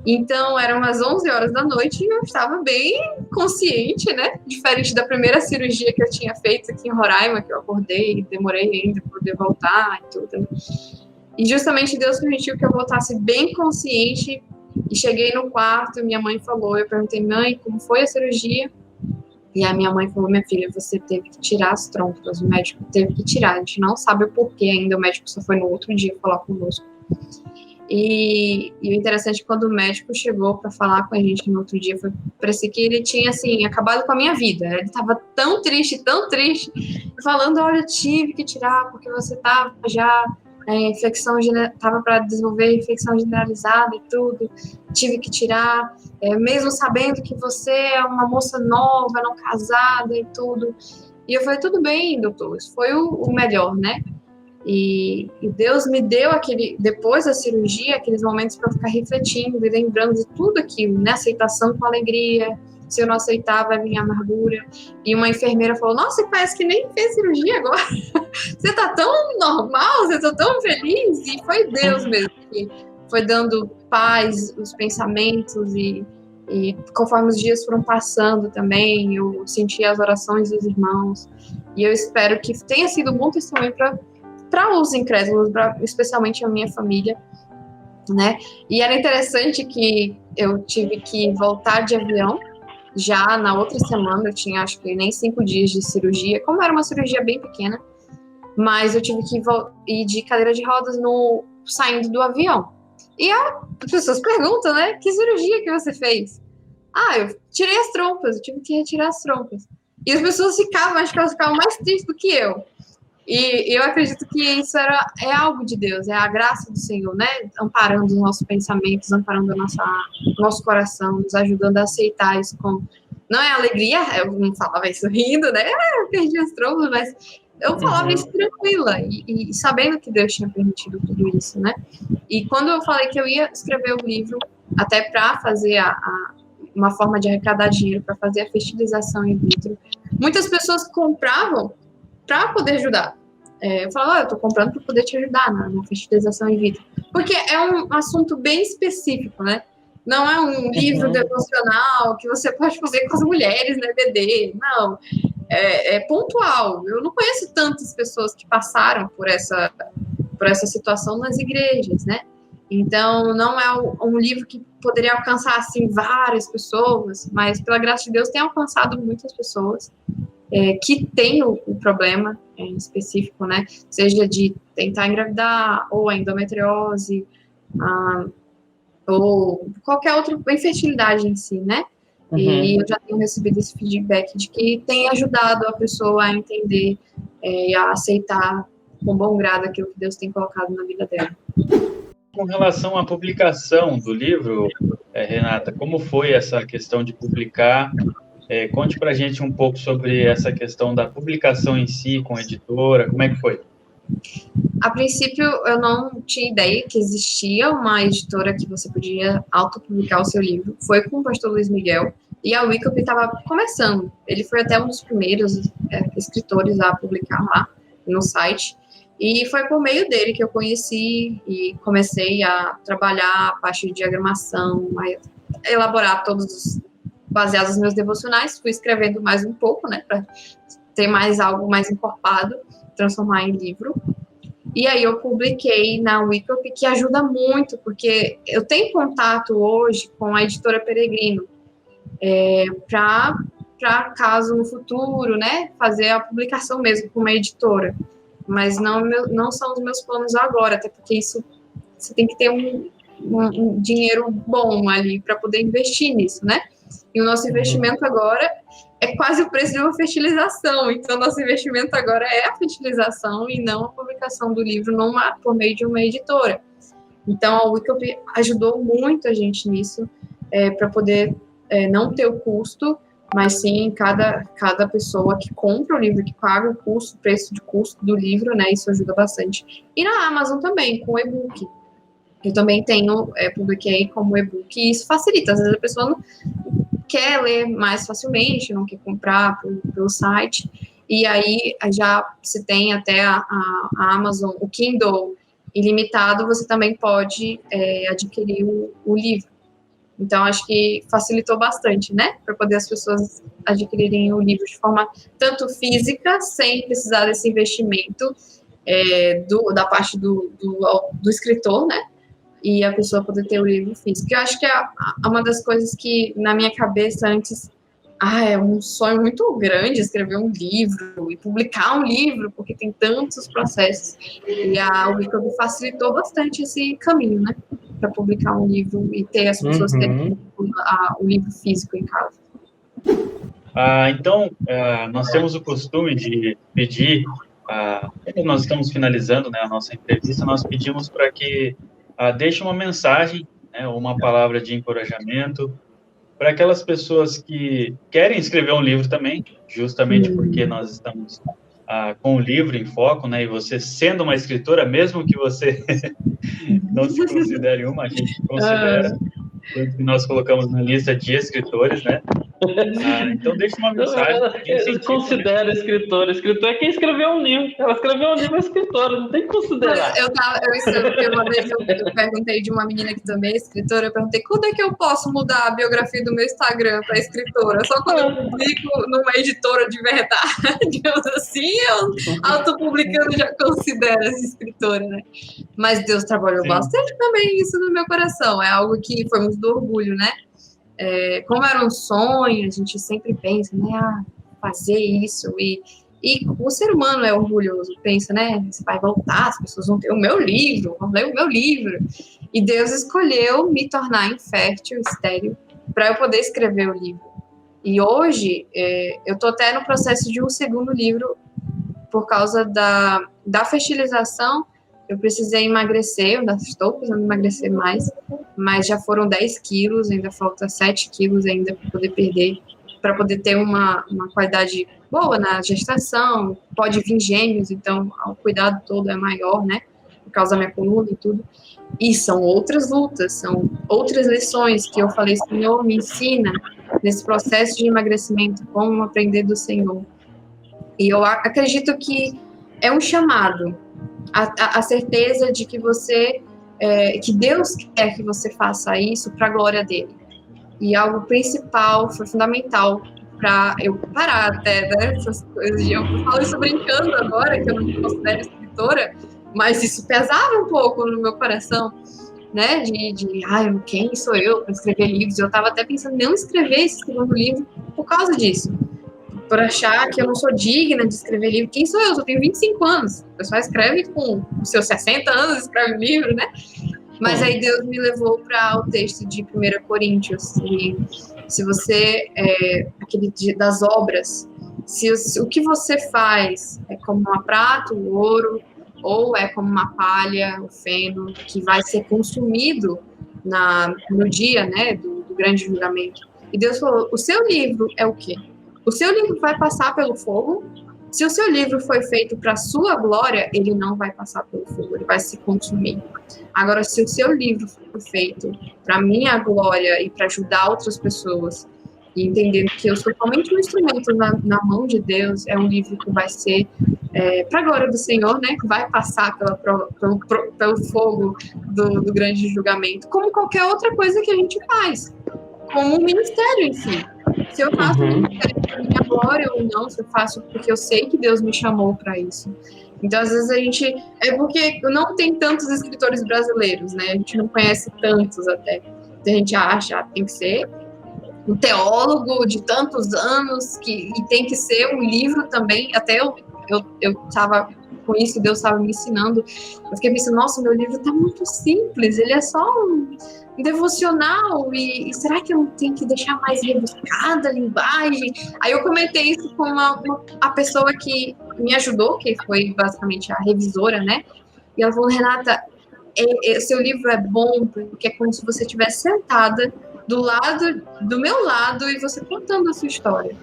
Então, eram umas 11 horas da noite e eu estava bem consciente, né? Diferente da primeira cirurgia que eu tinha feito aqui em Roraima, que eu acordei e demorei ainda para poder voltar e tudo. Né? E justamente Deus permitiu que eu voltasse bem consciente. E cheguei no quarto, minha mãe falou, eu perguntei, mãe, como foi a cirurgia? E a minha mãe falou, minha filha, você teve que tirar as trompas, o médico teve que tirar, a gente não sabe o porquê ainda, o médico só foi no outro dia falar conosco. E o interessante é que quando o médico chegou para falar com a gente no outro dia, parecia que ele tinha, assim, acabado com a minha vida. Ele estava tão triste, falando, olha, eu tive que tirar, porque você estava já estava para desenvolver infecção generalizada e tudo, tive que tirar, mesmo sabendo que você é uma moça nova, não casada e tudo. E eu falei, tudo bem, doutor, isso foi o melhor, né? E Deus me deu depois da cirurgia, aqueles momentos para eu ficar refletindo e lembrando de tudo aquilo, né? Aceitação com alegria. Se eu não aceitar, vai vir a amargura. E uma enfermeira falou, nossa, parece que nem fez cirurgia agora. Você tá tão normal, você tá tão feliz. E foi Deus mesmo que foi dando paz, os pensamentos. E conforme os dias foram passando também, eu senti as orações dos irmãos. E eu espero que tenha sido um bom testemunho para os incrédulos, especialmente a minha família, né? E era interessante que eu tive que voltar de avião, já na outra semana, eu tinha acho que nem 5 dias de cirurgia, como era uma cirurgia bem pequena, mas eu tive que ir de cadeira de rodas saindo do avião. E as pessoas perguntam, né? Que cirurgia que você fez? Eu tirei as trompas, eu tive que retirar as trompas. E as pessoas acho que elas ficavam mais tristes do que eu. E eu acredito que isso é algo de Deus, é a graça do Senhor, né? Amparando os nossos pensamentos, amparando o nosso coração, nos ajudando a aceitar isso com... Não é alegria, eu não falava isso rindo, né? Eu perdi as trompas, mas eu falava isso tranquila e sabendo que Deus tinha permitido tudo isso, né? E quando eu falei que eu ia escrever o livro, até para fazer uma forma de arrecadar dinheiro para fazer a fertilização in vitro, muitas pessoas compravam para poder ajudar. Eu falava, eu estou comprando para poder te ajudar na fertilização in vitro. Porque é um assunto bem específico, né? Não é um livro devocional que você pode fazer com as mulheres no EBD. Não. É pontual. Eu não conheço tantas pessoas que passaram por essa situação nas igrejas, né? Então, não é um livro que poderia alcançar, assim, várias pessoas, mas, pela graça de Deus, tem alcançado muitas pessoas que têm o problema em específico, né? Seja de tentar engravidar, ou a endometriose, ou qualquer outra infertilidade em si, né? E eu já tenho recebido esse feedback de que tem ajudado a pessoa a entender e a aceitar com bom grado aquilo que Deus tem colocado na vida dela. Com relação à publicação do livro, Renata, como foi essa questão de publicar? Conte para a gente um pouco sobre essa questão da publicação em si, com a editora, como é que foi? A princípio, eu não tinha ideia que existia uma editora que você podia autopublicar o seu livro. Foi com o pastor Luiz Miguel, e a Wicop estava começando. Ele foi até um dos primeiros escritores a publicar lá no site, e foi por meio dele que eu conheci e comecei a trabalhar a parte de diagramação, a elaborar todos baseados nos meus devocionais. Fui escrevendo mais um pouco, né, para ter mais algo mais encorpado, transformar em livro. E aí eu publiquei na Wicop, que ajuda muito, porque eu tenho contato hoje com a editora Peregrino, para caso no futuro, né, fazer a publicação mesmo com uma editora. Mas não são os meus planos agora, até porque isso você tem que ter um dinheiro bom ali para poder investir nisso, né? E o nosso investimento agora é quase o preço de uma fertilização. Então, nosso investimento agora é a fertilização e não a publicação do livro por meio de uma editora. Então, a Wicop ajudou muito a gente nisso, para poder não ter o custo, mas sim cada pessoa que compra o livro, que paga o preço de custo do livro, né? Isso ajuda bastante. E na Amazon também, com o e-book. Eu também publiquei como e-book, e isso facilita. Às vezes a pessoa não quer ler mais facilmente, não quer comprar pelo site, e aí já se tem até a Amazon, o Kindle ilimitado, você também pode adquirir o livro. Então, acho que facilitou bastante, né? Para poder as pessoas adquirirem o livro de forma tanto física, sem precisar desse investimento da parte do escritor, né? E a pessoa poder ter o livro físico. Eu acho que é uma das coisas que, na minha cabeça, antes, é um sonho muito grande escrever um livro e publicar um livro, porque tem tantos processos. E a Wicop facilitou bastante esse caminho, né? para publicar um livro e ter as pessoas terem o livro físico em casa. Então, nós temos o costume de pedir, quando nós estamos finalizando, né, a nossa entrevista, nós pedimos para que deixe uma mensagem, né, uma palavra de encorajamento para aquelas pessoas que querem escrever um livro também, justamente porque nós estamos com o livro em foco, né, e você sendo uma escritora, mesmo que você não se considere uma, a gente considera, que nós colocamos na lista de escritores, né? Então, deixa uma mensagem. Eu considero escritora. Escritor é quem escreveu um livro. Ela escreveu um livro, é escritora, não tem que considerar. Uma vez eu perguntei de uma menina que também é escritora, eu perguntei quando é que eu posso mudar a biografia do meu Instagram para escritora? Só quando eu publico numa editora de verdade. Assim, eu autopublicando já considero essa escritora, né? Mas Deus trabalhou bastante também isso no meu coração. É algo que foi muito do orgulho, né? Como era um sonho, a gente sempre pensa, né, fazer isso, e o ser humano é orgulhoso, pensa, né, você vai voltar, as pessoas vão ter o meu livro, vão ler o meu livro, e Deus escolheu me tornar infértil, estéril, para eu poder escrever o livro, e hoje, eu estou até no processo de um segundo livro, por causa da fertilização. Eu precisei emagrecer, eu ainda estou precisando emagrecer mais, mas já foram 10 quilos, ainda falta 7 quilos ainda para poder perder, para poder ter uma qualidade boa na gestação. Pode vir gêmeos, então o cuidado todo é maior, né, por causa da minha coluna e tudo. E são outras lutas, são outras lições que eu falei, Senhor, me ensina nesse processo de emagrecimento, como aprender do Senhor. E eu acredito que é um chamado, a certeza de que que Deus quer que você faça isso para a glória dele. E algo principal, foi fundamental para eu parar até, né, essas coisas. Eu falo isso brincando agora, que eu não me considero escritora, mas isso pesava um pouco no meu coração, né, quem sou eu para escrever livros? Eu estava até pensando em não escrever esse segundo livro por causa disso. Por achar que eu não sou digna de escrever livro. Quem sou eu? Eu só tenho 25 anos. O pessoal escreve com os seus 60 anos, escreve livro, né? Mas aí Deus me levou para o texto de 1 Coríntios. E se você, aquele das obras, o que você faz é como uma prata, o ouro, ou é como uma palha, o feno, que vai ser consumido no dia, né, do grande julgamento. E Deus falou, o seu livro é o quê? O seu livro vai passar pelo fogo. Se o seu livro foi feito para a sua glória, ele não vai passar pelo fogo, ele vai se consumir. Agora, se o seu livro foi feito para a minha glória e para ajudar outras pessoas, e entendendo que eu sou somente um instrumento na mão de Deus, é um livro que vai ser para a glória do Senhor, né? Que vai passar pelo fogo do grande julgamento, como qualquer outra coisa que a gente faz, como o ministério em si. Se eu faço para minha glória ou não, se eu faço porque eu sei que Deus me chamou para isso. Então, às vezes, porque não tem tantos escritores brasileiros, né? A gente não conhece tantos até. Então, a gente acha que tem que ser um teólogo de tantos anos, e tem que ser um livro também. Até eu estava com isso, Deus estava me ensinando. Eu fiquei pensando, nossa, meu livro está muito simples, ele é só um devocional, e será que eu não tenho que deixar mais rebuscada a linguagem? Aí eu comentei isso com a pessoa que me ajudou, que foi basicamente a revisora, né? E ela falou, Renata, seu livro é bom porque é como se você estivesse sentada do meu lado e você contando a sua história.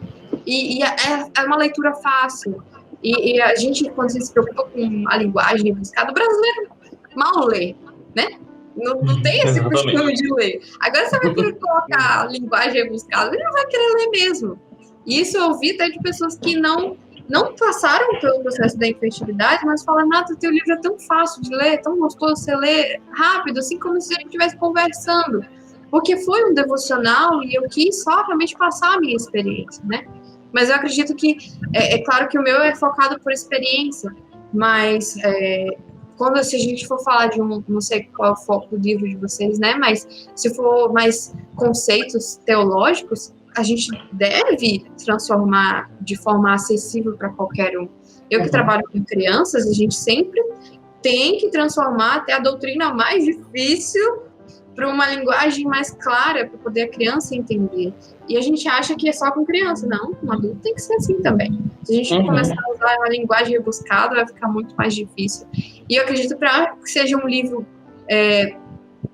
E é uma leitura fácil. E a gente, quando se preocupa com a linguagem rebuscada, o brasileiro mal lê, né? Não tem esse costume de ler. Agora você vai querer colocar a linguagem rebuscada, ele não vai querer ler mesmo. E isso eu ouvi até de pessoas que não passaram pelo processo da infertilidade, mas falam, Nata, teu livro é tão fácil de ler, tão gostoso, você lê rápido, assim como se a gente estivesse conversando. Porque foi um devocional e eu quis só realmente passar a minha experiência, né? Mas eu acredito que, é claro que o meu é focado por experiência, mas se a gente for falar de não sei qual é o foco do livro de vocês, né? Mas se for mais conceitos teológicos, a gente deve transformar de forma acessível para qualquer um. Eu que trabalho com crianças, a gente sempre tem que transformar até a doutrina mais difícil para uma linguagem mais clara, para poder a criança entender. E a gente acha que é só com criança. Não, um adulto tem que ser assim também. Se a gente começar a usar uma linguagem rebuscada, vai ficar muito mais difícil. E eu acredito para que seja um livro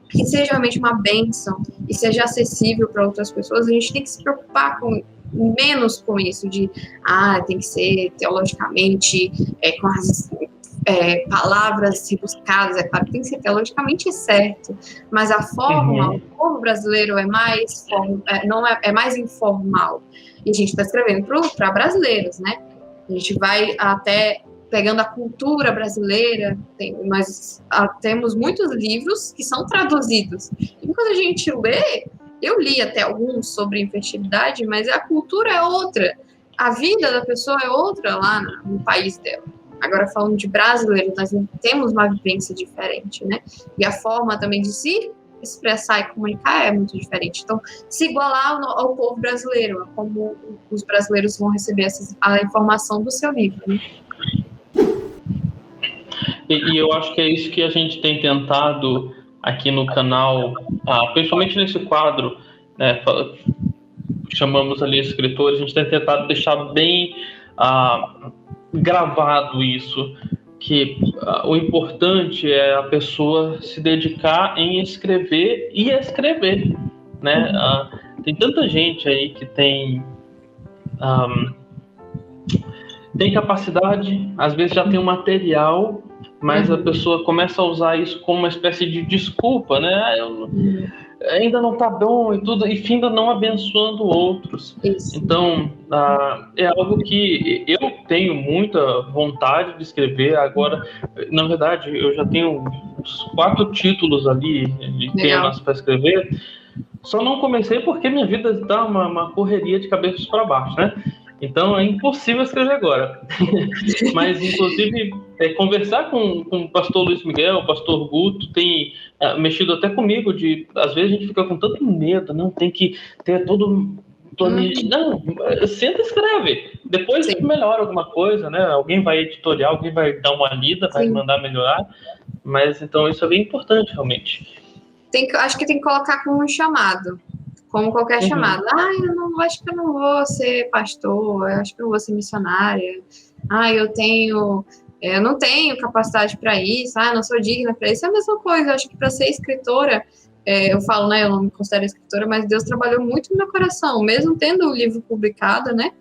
que seja realmente uma bênção e seja acessível para outras pessoas, a gente tem que se preocupar menos com isso de tem que ser teologicamente com as palavras rebuscadas. É claro que tem que ser teologicamente certo, mas a forma, o povo brasileiro é mais mais informal, e a gente está escrevendo para brasileiros, né? A gente vai até pegando a cultura brasileira, nós temos muitos livros que são traduzidos. E quando a gente lê, eu li até alguns sobre infertilidade, mas a cultura é outra. A vida da pessoa é outra lá no país dela. Agora, falando de brasileiro, nós temos uma vivência diferente, né? E a forma também de se expressar e comunicar é muito diferente. Então, se igualar ao povo brasileiro, como os brasileiros vão receber a informação do seu livro, né? E eu acho que é isso que a gente tem tentado aqui no canal, principalmente nesse quadro, né, chamamos ali escritores, a gente tem tentado deixar bem gravado isso, que o importante é a pessoa se dedicar em escrever e escrever, né? Tem tanta gente aí que tem capacidade, às vezes já tem um material, mas a pessoa começa a usar isso como uma espécie de desculpa, né? Ainda não está bom e tudo, e finda não abençoando outros. Isso. Então, é algo que eu tenho muita vontade de escrever. Agora, na verdade, eu já tenho uns 4 títulos ali de temas para escrever. Só não comecei porque minha vida está uma correria de cabeça para baixo, né? Então é impossível escrever agora. Mas, inclusive, conversar com o pastor Luiz Miguel, o pastor Guto, tem mexido até comigo. Às vezes a gente fica com tanto medo, não tem que ter todo planejado. Não, senta e escreve. Depois melhora alguma coisa, né? Alguém vai editoriar, alguém vai dar uma lida, vai mandar melhorar. Mas então isso é bem importante, realmente. Acho que tem que colocar como um chamado. Como qualquer chamado. Acho que eu não vou ser pastor, eu acho que eu vou ser missionária. Eu não tenho capacidade para isso, não sou digna para isso. É a mesma coisa, eu acho que para ser escritora, eu falo, né, eu não me considero escritora, mas Deus trabalhou muito no meu coração, mesmo tendo o livro publicado, né,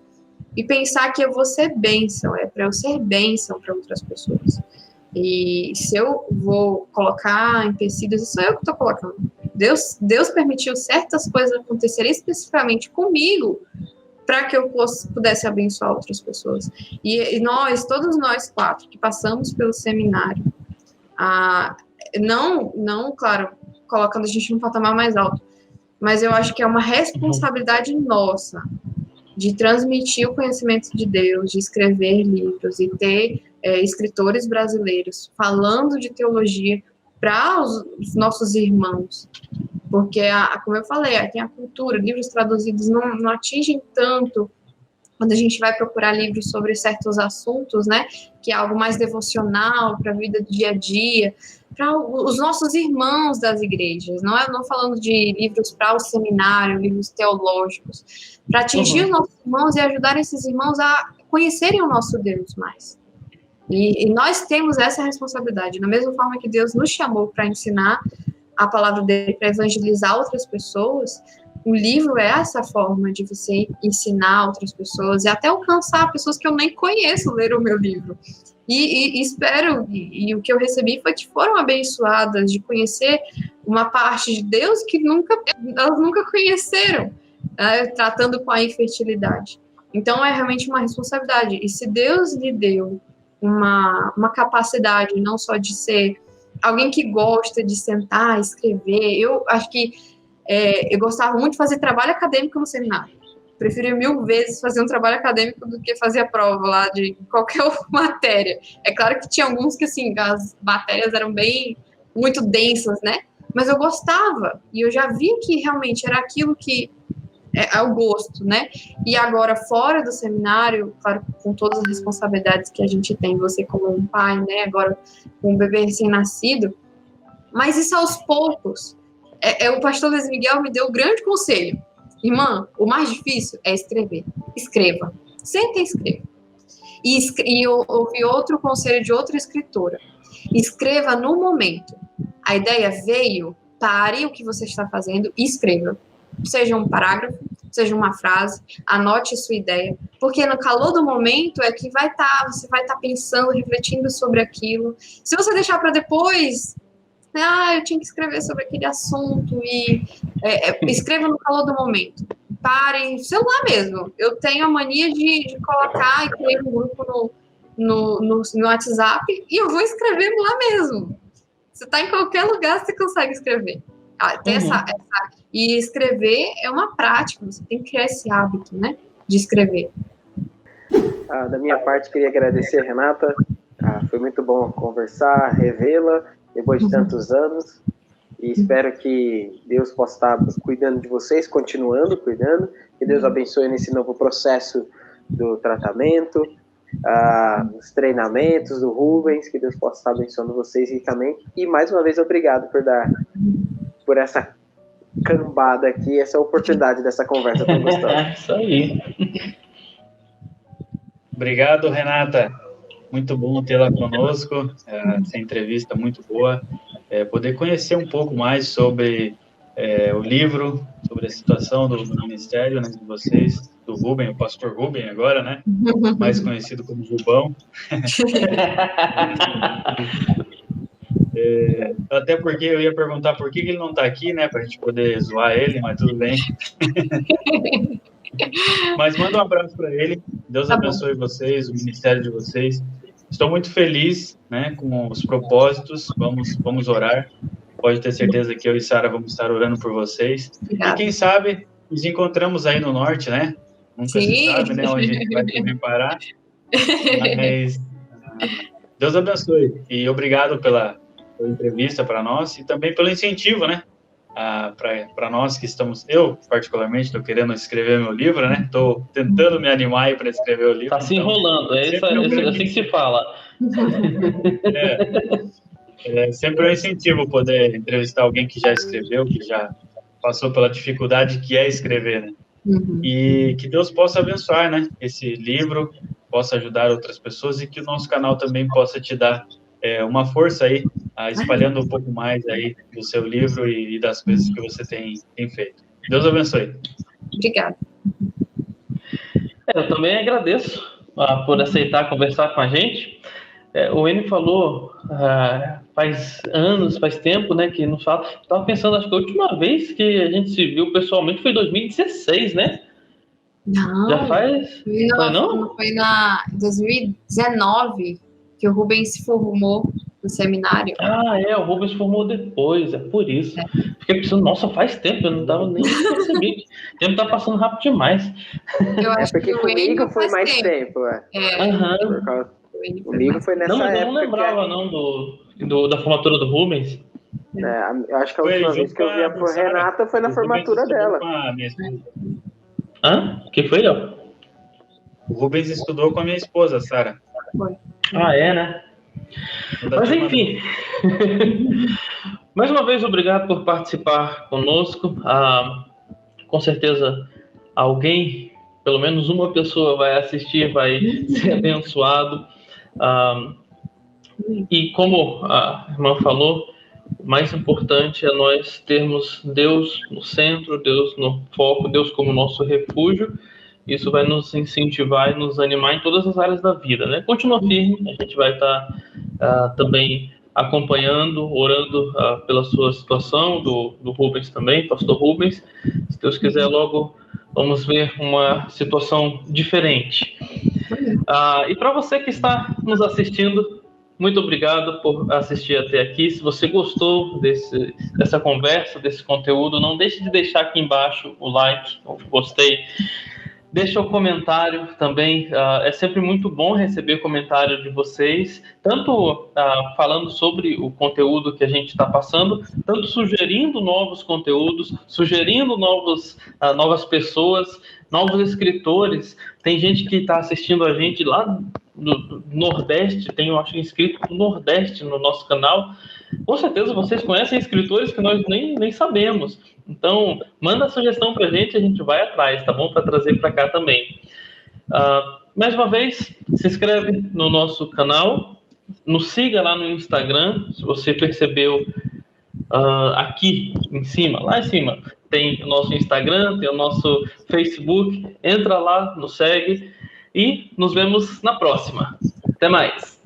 e pensar que eu vou ser bênção, para eu ser bênção para outras pessoas. E se eu vou colocar empecilhos, sou eu que estou colocando. Deus permitiu certas coisas acontecerem especificamente comigo para que eu pudesse abençoar outras pessoas. E todos nós 4 que passamos pelo seminário, não, claro, colocando a gente num patamar mais alto, mas eu acho que é uma responsabilidade nossa de transmitir o conhecimento de Deus, de escrever livros e ter escritores brasileiros falando de teologia para os nossos irmãos, porque, como eu falei, tem a cultura, livros traduzidos não atingem tanto quando a gente vai procurar livros sobre certos assuntos, né, que é algo mais devocional para a vida do dia a dia, para os nossos irmãos das igrejas, não falando de livros para o seminário, livros teológicos, para atingir os nossos irmãos e ajudar esses irmãos a conhecerem o nosso Deus mais. E nós temos essa responsabilidade, da mesma forma que Deus nos chamou para ensinar a palavra dele, para evangelizar outras pessoas. O livro é essa forma de você ensinar outras pessoas e até alcançar pessoas que eu nem conheço ler o meu livro. E espero, e o que eu recebi foi que foram abençoadas de conhecer uma parte de Deus que elas nunca conheceram, tratando com a infertilidade. Então é realmente uma responsabilidade. E se Deus lhe deu uma capacidade, não só de ser alguém que gosta de sentar, escrever, eu acho que eu gostava muito de fazer trabalho acadêmico no seminário. Prefiro 1000 vezes fazer um trabalho acadêmico do que fazer a prova lá de qualquer matéria. É claro que tinha alguns que, assim, as matérias eram muito densas, né? Mas eu gostava, e eu já vi que realmente era aquilo que é o gosto, né? E agora, fora do seminário, claro, com todas as responsabilidades que a gente tem, você como um pai, né? Agora, com um bebê recém-nascido, mas isso aos poucos. O pastor Luiz Miguel me deu o grande conselho. Irmã, o mais difícil é escrever. Escreva. Senta e escreva. E eu ouvi outro conselho de outra escritora. Escreva no momento. A ideia veio, pare o que você está fazendo e escreva. Seja um parágrafo, seja uma frase, anote sua ideia, porque no calor do momento é que você vai estar pensando, refletindo sobre aquilo. Se você deixar para depois, eu tinha que escrever sobre aquele assunto, e escreva no calor do momento. Pare, celular mesmo. Eu tenho a mania de colocar e criar um grupo no WhatsApp e eu vou escrever lá mesmo. Você está em qualquer lugar, você consegue escrever. E escrever é uma prática, você tem que criar esse hábito, né, de escrever. Da minha parte, queria agradecer a Renata. Foi muito bom conversar, revê-la depois de tantos anos. E espero que Deus possa estar cuidando de vocês, continuando cuidando. Que Deus abençoe nesse novo processo do tratamento, nos treinamentos do Rubens. Que Deus possa estar abençoando vocês ricamente. E mais uma vez, obrigado por essa cambada aqui, essa oportunidade dessa conversa tão gostosa. Isso aí. Obrigado, Renata. Muito bom tê-la conosco. Essa entrevista muito boa. Poder conhecer um pouco mais sobre o livro, sobre a situação do ministério, né, de vocês, do Rubem, o pastor Rubem agora, né? Mais conhecido como Rubão. Até porque eu ia perguntar por que ele não está aqui, né? Para a gente poder zoar ele, mas tudo bem. Mas manda um abraço para ele. Deus abençoe vocês, o ministério de vocês. Estou muito feliz, né, com os propósitos. Vamos orar. Pode ter certeza que eu e Sara vamos estar orando por vocês. Obrigada. E quem sabe nos encontramos aí no norte, né? Nunca se sabe, né, onde a gente vai vir parar. Mas Deus abençoe. E obrigado pela entrevista para nós e também pelo incentivo, né? Para nós que estamos, eu particularmente estou querendo escrever meu livro, né? Estou tentando me animar aí para escrever o livro. Está se enrolando, é assim que se fala. Sempre um incentivo poder entrevistar alguém que já escreveu, que já passou pela dificuldade que é escrever, né? E que Deus possa abençoar, né? Esse livro possa ajudar outras pessoas e que o nosso canal também possa te dar uma força aí, espalhando um pouco mais aí do seu livro e das coisas que você tem feito. Deus abençoe. Obrigada. Eu também agradeço por aceitar conversar com a gente. O Enio falou, faz anos, faz tempo, né, que não fala. Estava pensando, acho que a última vez que a gente se viu pessoalmente foi em 2016, né? Não. Já faz? Foi na 2019 que o Rubens se formou no seminário. O Rubens formou depois, é por isso. Fiquei pensando, nossa, faz tempo, eu não estava nem percebendo. O tempo está passando rápido demais. Eu acho porque que comigo foi mais tempo. Comigo foi nessa época. Eu não lembrava, da formatura do Rubens. Eu acho que a última vez que eu vi a Renata foi na formatura dela. O que foi, Léo? O Rubens estudou com a minha esposa, Sara. Foi. Né? Mas enfim, mais uma vez obrigado por participar conosco. Com certeza alguém, pelo menos uma pessoa vai assistir, vai ser abençoado. E como a irmã falou, o mais importante é nós termos Deus no centro, Deus no foco, Deus como nosso refúgio. Isso vai nos incentivar e nos animar em todas as áreas da vida, né? Continua firme, a gente vai estar também acompanhando, orando pela sua situação, do Rubens também, pastor Rubens. Se Deus quiser, logo vamos ver uma situação diferente. E para você que está nos assistindo, muito obrigado por assistir até aqui. Se você gostou dessa conversa, desse conteúdo, não deixe de deixar aqui embaixo o like, o gostei. Deixa o comentário também, é sempre muito bom receber comentário de vocês, tanto falando sobre o conteúdo que a gente está passando, tanto sugerindo novos conteúdos, sugerindo novas pessoas, novos escritores. Tem gente que está assistindo a gente lá do Nordeste, tem, eu acho, inscrito do Nordeste no nosso canal. com certeza vocês conhecem escritores que nós nem sabemos. Então, manda a sugestão para a gente vai atrás, tá bom? Para trazer para cá também. Mais uma vez, se inscreve no nosso canal, nos siga lá no Instagram, se você percebeu aqui em cima, lá em cima, tem o nosso Instagram, tem o nosso Facebook, entra lá, nos segue e nos vemos na próxima. Até mais!